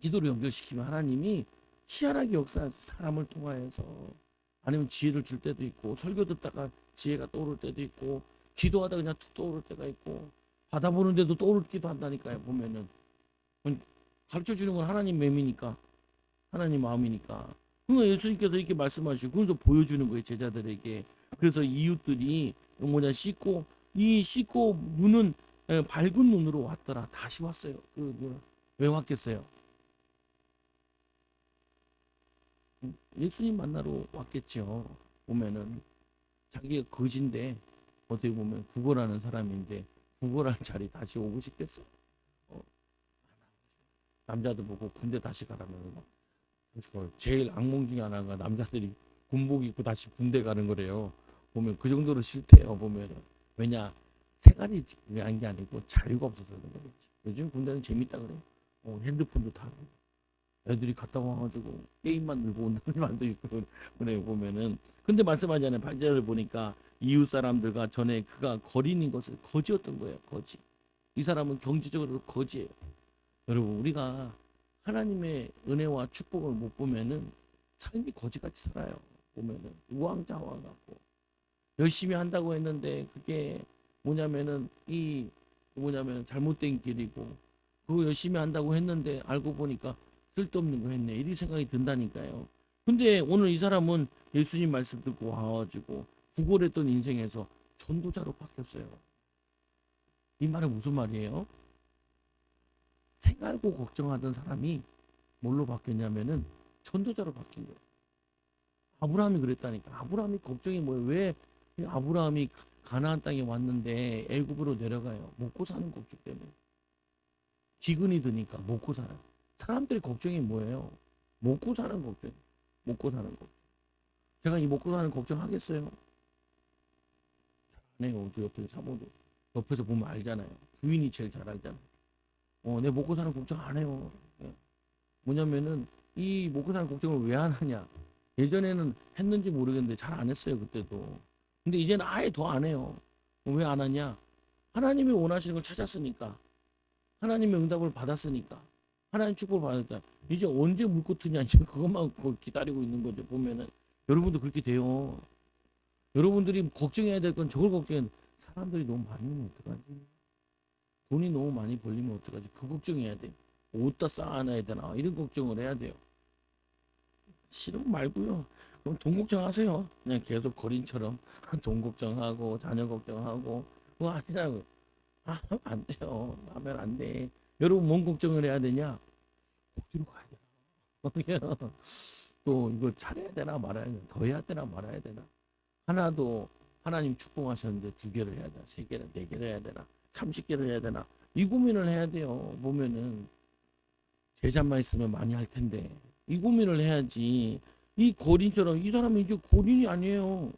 [SPEAKER 1] 기도로 연결시키면 하나님이 희한하게 역사하죠. 사람을 통하여서 아니면 지혜를 줄 때도 있고 설교 듣다가 지혜가 떠오를 때도 있고 기도하다 그냥 툭 떠오를 때가 있고 받아보는데도 떠오르기도 한다니까요. 보면은 가르쳐 주는 건 하나님 맴이니까 하나님 마음이니까. 그러니까 예수님께서 이렇게 말씀하시고 그래서 보여주는 거예요 제자들에게. 그래서 이웃들이 씻고 눈은 밝은 눈으로 왔더라. 다시 왔어요. 왜 왔겠어요? 예수님 만나러 왔겠죠. 보면은 자기가 거지인데 어떻게 보면 구걸하는 사람인데 구걸할 자리 다시 오고 싶겠어요. 어, 남자들 보고 군대 다시 가라면 제일 악몽 중에 하나가 남자들이 군복 입고 다시 군대 가는 거래요. 보면 그 정도로 싫대요. 보면은 왜냐 생활이 중요한 게 아니고 자유가 없어서 그런 거겠지. 요즘 군대는 재밌다 그래요. 핸드폰도 타고 애들이 갔다 와가지고 게임만 들고 오는 말도 있고 그래 보면은. 근데 말씀하잖아요. 8절을 보니까 이웃 사람들과 전에 그가 거린인 것을 거지였던 거예요. 거지. 이 사람은 경제적으로 거지예요. 여러분 우리가 하나님의 은혜와 축복을 못 보면은 삶이 거지같이 살아요. 보면은 우왕좌왕 같고 열심히 한다고 했는데 그게 뭐냐면은 잘못된 길이고 그거 열심히 한다고 했는데 알고 보니까 쓸데없는 거 했네. 이런 생각이 든다니까요. 근데 오늘 이 사람은 예수님 말씀 듣고 와가지고 구걸했던 인생에서 전도자로 바뀌었어요. 이 말은 무슨 말이에요? 생활고 걱정하던 사람이 뭘로 바뀌었냐면은 전도자로 바뀐 거예요. 아브라함이 그랬다니까. 아브라함이 걱정이 뭐예요? 왜 아브라함이 가나안 땅에 왔는데 애굽으로 내려가요? 먹고 사는 걱정 때문에. 기근이 드니까 먹고 살아요. 사람들이 걱정이 뭐예요? 먹고 사는 걱정. 먹고 사는 걱정. 제가 이 먹고 사는 걱정 하겠어요? 안 해요. 저 옆에 사모도 옆에서 보면 알잖아요. 부인이 제일 잘 알잖아요. 내 먹고 사는 걱정 안 해요. 예. 뭐냐면은 이 먹고 사는 걱정을 왜 안 하냐? 예전에는 했는지 모르겠는데 잘 안 했어요 그때도. 근데 이제는 아예 더 안 해요. 왜 안 하냐? 하나님이 원하시는 걸 찾았으니까. 하나님의 응답을 받았으니까. 하나님 축복을 받으니까 이제 언제 물고 트냐 지금 그것만 기다리고 있는 거죠. 보면은 여러분도 그렇게 돼요. 여러분들이 걱정해야 될 건 저걸 걱정해야 돼. 사람들이 너무 많으면 어떡하지? 돈이 너무 많이 벌리면 어떡하지? 그 걱정해야 돼. 옷다 쌓아놔야 되나? 이런 걱정을 해야 돼요. 싫으면 말고요. 그럼 돈 걱정하세요. 그냥 계속 거린처럼 돈 걱정하고 자녀 걱정하고 그거 아니라고. 안 돼요. 하면 안 돼. 여러분 뭔 걱정을 해야 되냐? 어디로 가야 되나? 또 이거 잘해야 되나 말아야 되나? 더 해야 되나 말아야 되나? 하나도 하나님 축복하셨는데 2개를 해야 되나? 3개를 4개를 해야 되나? 30개를 해야 되나? 이 고민을 해야 돼요. 보면은 제자만 있으면 많이 할 텐데 이 고민을 해야지. 이 거린처럼 이 사람은 이제 거린이 아니에요.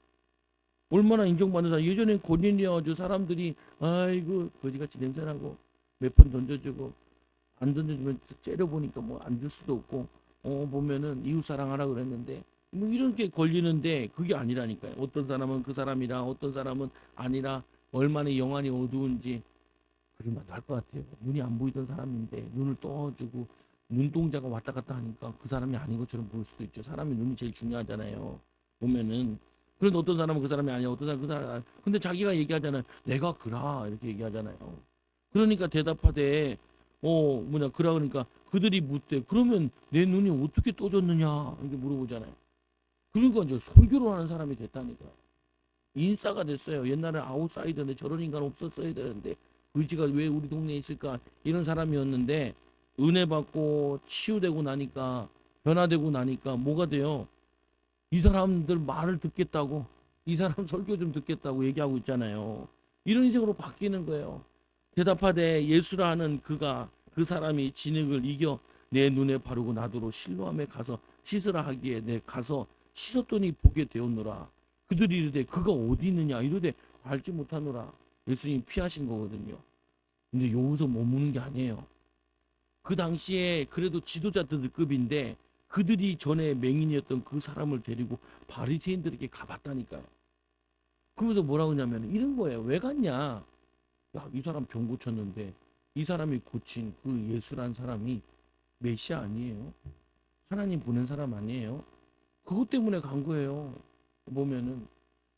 [SPEAKER 1] 얼마나 인정받는 사람. 예전에 거린이어가지고 사람들이 아이고 거지같이 냄새나고 몇 번 던져주고 안 던져주면 째려보니까 뭐 안 줄 수도 없고 보면은 이웃 사랑하라 그랬는데 뭐 이렇게 걸리는데 그게 아니라니까요. 어떤 사람은 그 사람이라 어떤 사람은 아니라 얼마나 영안이 어두운지 그러면 안 할 것 같아요. 눈이 안 보이던 사람인데 눈을 떠주고 눈동자가 왔다 갔다 하니까 그 사람이 아닌 것처럼 보일 수도 있죠. 사람의 눈이 제일 중요하잖아요. 보면은. 그런데 어떤 사람은 그 사람이 아니야. 어떤 사람은 그 사람이 아니야. 근데 자기가 얘기하잖아요. 내가 그라 이렇게 얘기하잖아요. 그러니까 대답하되 그라 그러니까 그들이 묻되 그러면 내 눈이 어떻게 떠졌느냐 이렇게 물어보잖아요. 그러니까 이제 설교를 하는 사람이 됐다니까요. 인싸가 됐어요. 옛날에 아웃사이더인데 저런 인간 없었어야 되는데 의지가 왜 우리 동네에 있을까 이런 사람이었는데 은혜 받고 치유되고 나니까 변화되고 나니까 뭐가 돼요? 이 사람들 말을 듣겠다고 이 사람 설교 좀 듣겠다고 얘기하고 있잖아요. 이런 인생으로 바뀌는 거예요. 대답하되 예수라는 그 사람이 진흙을 이겨 내 눈에 바르고 나더러 실로암에 가서 씻으라 하기에 내 가서 씻었더니 보게 되었노라. 그들이 이르되 그가 어디 있느냐 이르되 알지 못하노라. 예수님이 피하신 거거든요. 근데 여기서 머무는 게 아니에요. 그 당시에 그래도 지도자들급인데 그들이 전에 맹인이었던 그 사람을 데리고 바리새인들에게 가봤다니까요. 그러면서 뭐라고 하냐면 이런 거예요. 왜 갔냐? 야, 이 사람 병 고쳤는데 이 사람이 고친 그 예수란 사람이 메시아 아니에요? 하나님 보낸 사람 아니에요? 그것 때문에 간 거예요. 보면은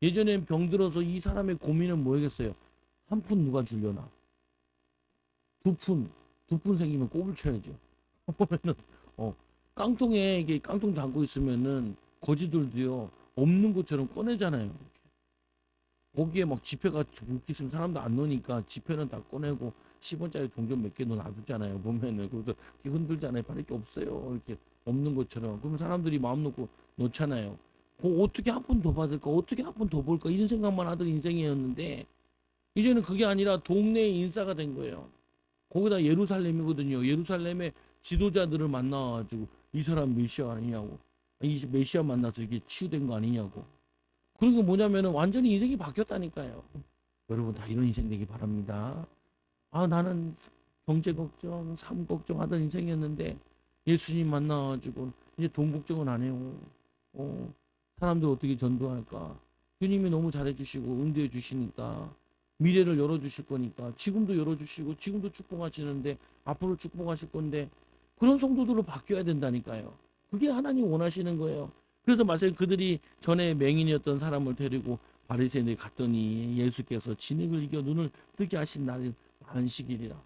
[SPEAKER 1] 예전엔 병 들어서 이 사람의 고민은 뭐겠어요? 한 푼 누가 주려나? 두 푼 생기면 꼽을 쳐야죠. 보면은 어 깡통에 이게 깡통 담고 있으면은 거지들도요 없는 것처럼 꺼내잖아요. 거기에 막 지폐가 묶여 있으면 사람도 안 노니까 지폐는 다 꺼내고 10원짜리 동전 몇 개 놔두잖아요. 보면은 그래서 이렇게 흔들잖아요. 바를 게 없어요. 이렇게 없는 것처럼. 그러면 사람들이 마음 놓고 놓잖아요. 어떻게 한 푼 더 받을까? 어떻게 한 푼 더 볼까? 이런 생각만 하던 인생이었는데 이제는 그게 아니라 동네의 인싸가 된 거예요. 거기다 예루살렘이거든요. 예루살렘에 지도자들을 만나가지고 이 사람 메시아 아니냐고. 이 메시아 만나서 이게 치유된 거 아니냐고. 그런 게 뭐냐면은 완전히 인생이 바뀌었다니까요. 여러분 다 이런 인생 되기 바랍니다. 아 나는 경제 걱정, 삶 걱정하던 인생이었는데 예수님 만나가지고 이제 돈 걱정은 안 해요. 사람들 어떻게 전도할까? 주님이 너무 잘해주시고 응대해 주시니까 미래를 열어주실 거니까 지금도 열어주시고 지금도 축복하시는데 앞으로 축복하실 건데 그런 성도들로 바뀌어야 된다니까요. 그게 하나님 원하시는 거예요. 그래서 마세 그들이 전에 맹인이었던 사람을 데리고 바리새인들이 갔더니 예수께서 진흙을 이겨 눈을 뜨게 하신 날이 안식일이라.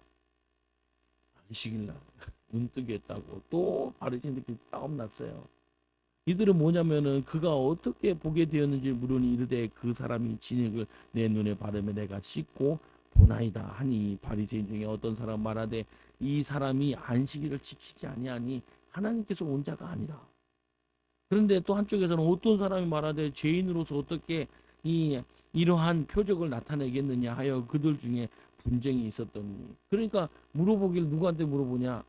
[SPEAKER 1] 안식일 날 눈 뜨게 했다고 또 바리새인들끼리 싸움 났어요. 이들은 뭐냐면은 그가 어떻게 보게 되었는지 물으니 이르되 그 사람이 진흙을 내 눈에 바르며 내가 씻고 보나이다 하니 바리새인 중에 어떤 사람 말하되 이 사람이 안식일을 지키지 아니하니 하나님께서 온 자가 아니라. 그런데 또 한쪽에서는 어떤 사람이 말하되 죄인으로서 어떻게 이러한 표적을 나타내겠느냐 하여 그들 중에 분쟁이 있었더니 그러니까 물어보길 누구한테 물어보냐.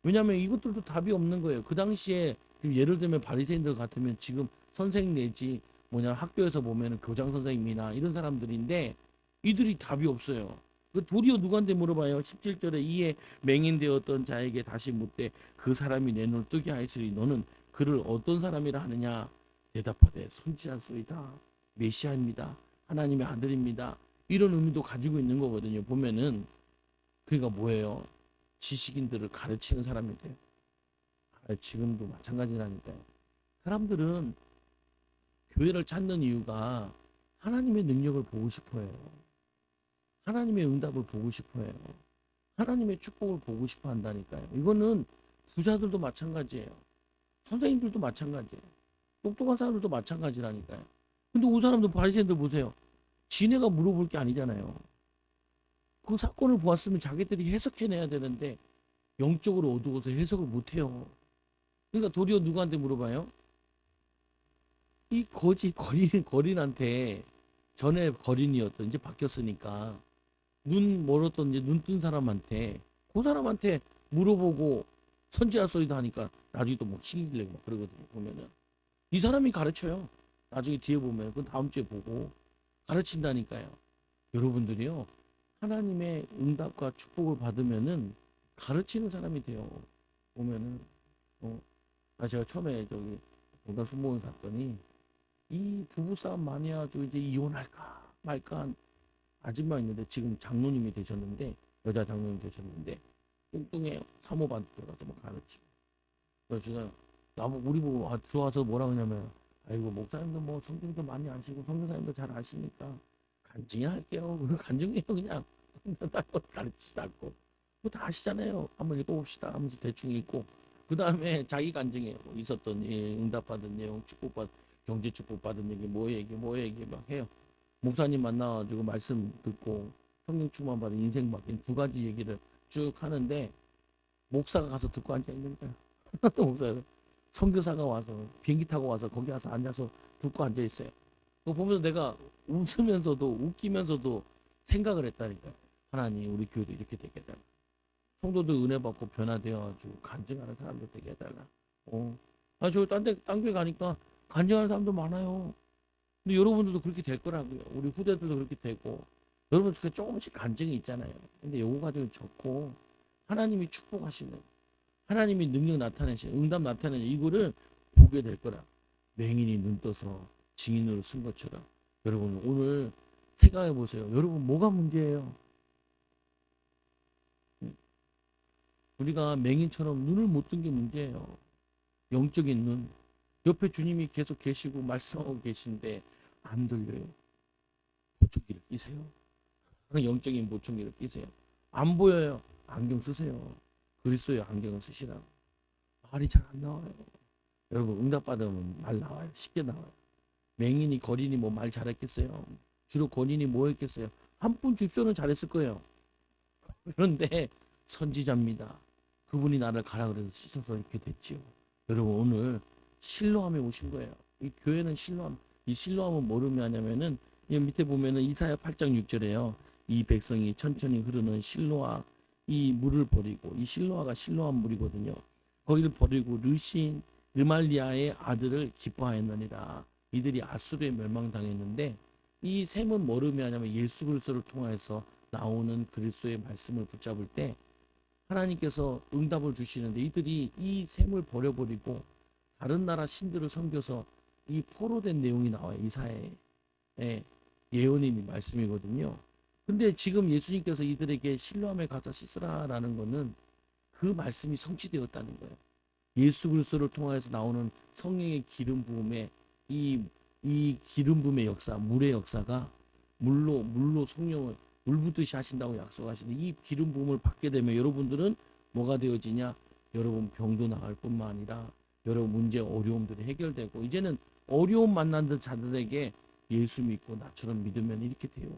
[SPEAKER 1] 왜냐하면 이것들도 답이 없는 거예요. 그 당시에 예를 들면 바리새인들 같으면 지금 선생 내지 학교에서 보면은 교장 선생님이나 이런 사람들인데 이들이 답이 없어요. 그 도리어 누구한테 물어봐요. 17절에 이에 맹인되었던 자에게 다시 묻되 그 사람이 내 눈을 뜨게 하였으니 너는 그를 어떤 사람이라 하느냐 대답하되 선지자소이다. 메시아입니다. 하나님의 아들입니다. 이런 의미도 가지고 있는 거거든요. 보면은 그러니까 뭐예요? 지식인들을 가르치는 사람이 돼요. 지금도 마찬가지라니까요. 사람들은 교회를 찾는 이유가 하나님의 능력을 보고 싶어요. 하나님의 응답을 보고 싶어요. 하나님의 축복을 보고 싶어 한다니까요. 이거는 부자들도 마찬가지예요. 선생님들도 마찬가지예요. 똑똑한 사람들도 마찬가지라니까요. 근데 그 사람들 바리새인들 보세요. 지네가 물어볼 게 아니잖아요. 그 사건을 보았으면 자기들이 해석해내야 되는데 영적으로 어두워서 해석을 못해요. 그러니까 도리어 누구한테 물어봐요? 이 거린한테 전에 거린이었던 이제 바뀌었으니까 눈 멀었던 이제 눈 뜬 사람한테 그 사람한테 물어보고 선지자 소리도 하니까 나중에 또 뭐 신기 내고 막 그러거든요. 보면은 이 사람이 가르쳐요. 나중에 뒤에 보면 그건 다음 주에 보고 가르친다니까요. 여러분들이요 하나님의 응답과 축복을 받으면은 가르치는 사람이 돼요. 보면은 제가 처음에 저기 동단 순복을 갔더니 이 부부싸움 많이 해가지고 이제 이혼할까 말까 한 아줌마 있는데 지금 장로님이 되셨는데 여자 장로님 되셨는데 뚱뚱해요. 사모반 들어가서 뭐 가르치고. 그래서 제가 우리 보고 들어와서 뭐라 그러냐면 아이고 목사님도 뭐 성경도 많이 아시고 성교사님도 잘 아시니까 간증이 할게요. 간증해요 그냥. 가르치지도 않고 뭐 다 아시잖아요. 한번 읽어봅시다 하면서 대충 읽고 그 다음에 자기 간증해요. 있었던 일, 응답받은 내용, 축복받 경제 축복받은 얘기, 뭐 얘기 막 해요. 목사님 만나가지고 말씀 듣고 성령 충만 받은 인생 바뀐 두 가지 얘기를 쭉 하는데 목사가 가서 듣고 앉아 있는 거야. 목사가 선교사가 와서 비행기 타고 와서 거기 가서 앉아서 듣고 앉아 있어요. 그거 보면서 내가 웃으면서도 웃기면서도 생각을 했다니까. 하나님 우리 교회도 이렇게 되게 해달라. 성도들 은혜 받고 변화되어가지고 간증하는 사람들 되게 해달라. 저 딴 교회 가니까 간증하는 사람도 많아요. 근데 여러분들도 그렇게 될 거라고요. 우리 후대들도 그렇게 되고 여러분 조금씩 간증이 있잖아요. 근데 요거 가지고 적고 하나님이 축복하시는 하나님이 능력 나타내시는 응답 나타내는 이거를 보게 될 거라. 맹인이 눈 떠서 증인으로 쓴 것처럼 여러분 오늘 생각해 보세요. 여러분 뭐가 문제예요? 우리가 맹인처럼 눈을 못 뜬 게 문제예요. 영적인 눈. 옆에 주님이 계속 계시고 말씀하고 계신데 안 들려요. 보청기를 끼세요. 영적인 보청기를 끼세요. 안 보여요. 안경 쓰세요. 그리스도의 안경을 쓰시라고. 말이 잘 안 나와요. 여러분 응답받으면 말 나와요. 쉽게 나와요. 맹인이 거린이 뭐 말 잘했겠어요. 주로 거린이 뭐 했겠어요. 한 분 줍쇼는 잘했을 거예요. 그런데 선지자입니다. 그분이 나를 가라 그래서 씻어서 이렇게 됐지요. 여러분 오늘 실로암에 오신 거예요. 이 교회는 실로암. 이 실로암은 뭐 의미하냐면은 이 밑에 보면은 이사야 8장 6절에요. 이 백성이 천천히 흐르는 실로아 이 물을 버리고 이 실로아가 실로암 물이거든요. 거기를 버리고 르말리아의 아들을 기뻐하였느니라. 이들이 아수르에 멸망당했는데 이 셈은 뭐 의미하냐면 예수 그리스도를 통해서 나오는 그리스도의 말씀을 붙잡을 때 하나님께서 응답을 주시는데 이들이 이 셈을 버려버리고 다른 나라 신들을 섬겨서 이 포로된 내용이 나와요. 이사야의 예언인 말씀이거든요. 근데 지금 예수님께서 이들에게 실로암에 가서 씻으라라는 것은 그 말씀이 성취되었다는 거예요. 예수 그리스도를 통해서 나오는 성령의 기름 부음에 이 기름 부음의 역사, 물의 역사가 물로 성령을 물 붓듯이 하신다고 약속하시는 이 기름 부음을 받게 되면 여러분들은 뭐가 되어지냐? 여러분 병도 나을 뿐만 아니라 여러분 문제 어려움들이 해결되고 이제는 어려움 만난 자들에게 예수 믿고 나처럼 믿으면 이렇게 돼요.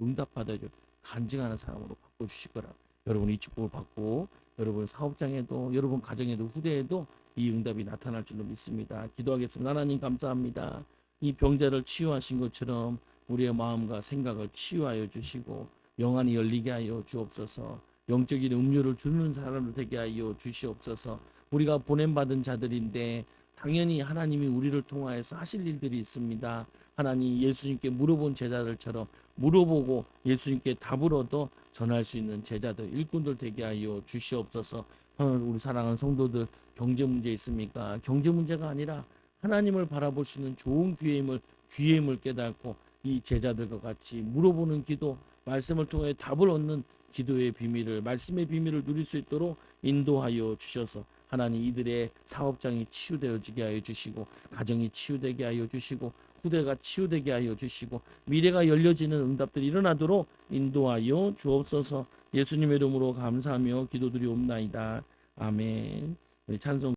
[SPEAKER 1] 응답받아요. 간증하는 사람으로 바꿔주실 거라. 여러분 이 축복을 받고 여러분 사업장에도 여러분 가정에도 후대에도 이 응답이 나타날 줄로 믿습니다. 기도하겠습니다. 하나님 감사합니다. 이 병자를 치유하신 것처럼 우리의 마음과 생각을 치유하여 주시고 영안이 열리게 하여 주옵소서. 영적인 음료를 주는 사람을 되게 하여 주시옵소서. 우리가 보냄받은 자들인데 당연히 하나님이 우리를 통하여서 하실 일들이 있습니다. 하나님 예수님께 물어본 제자들처럼 물어보고 예수님께 답을 얻어 전할 수 있는 제자들 일꾼들 되게 하여 주시옵소서. 우리 사랑하는 성도들 경제 문제 있습니까? 경제 문제가 아니라 하나님을 바라볼 수 있는 좋은 기회임을 깨닫고 이 제자들과 같이 물어보는 기도 말씀을 통해 답을 얻는 기도의 비밀을 말씀의 비밀을 누릴 수 있도록 인도하여 주셔서 하나님 이들의 사업장이 치유되어지게 하여 주시고 가정이 치유되게 하여 주시고 후대가 치유되게 하여 주시고 미래가 열려지는 응답들이 일어나도록 인도하여 주옵소서. 예수님의 이름으로 감사하며 기도드리옵나이다. 아멘. 우리 찬송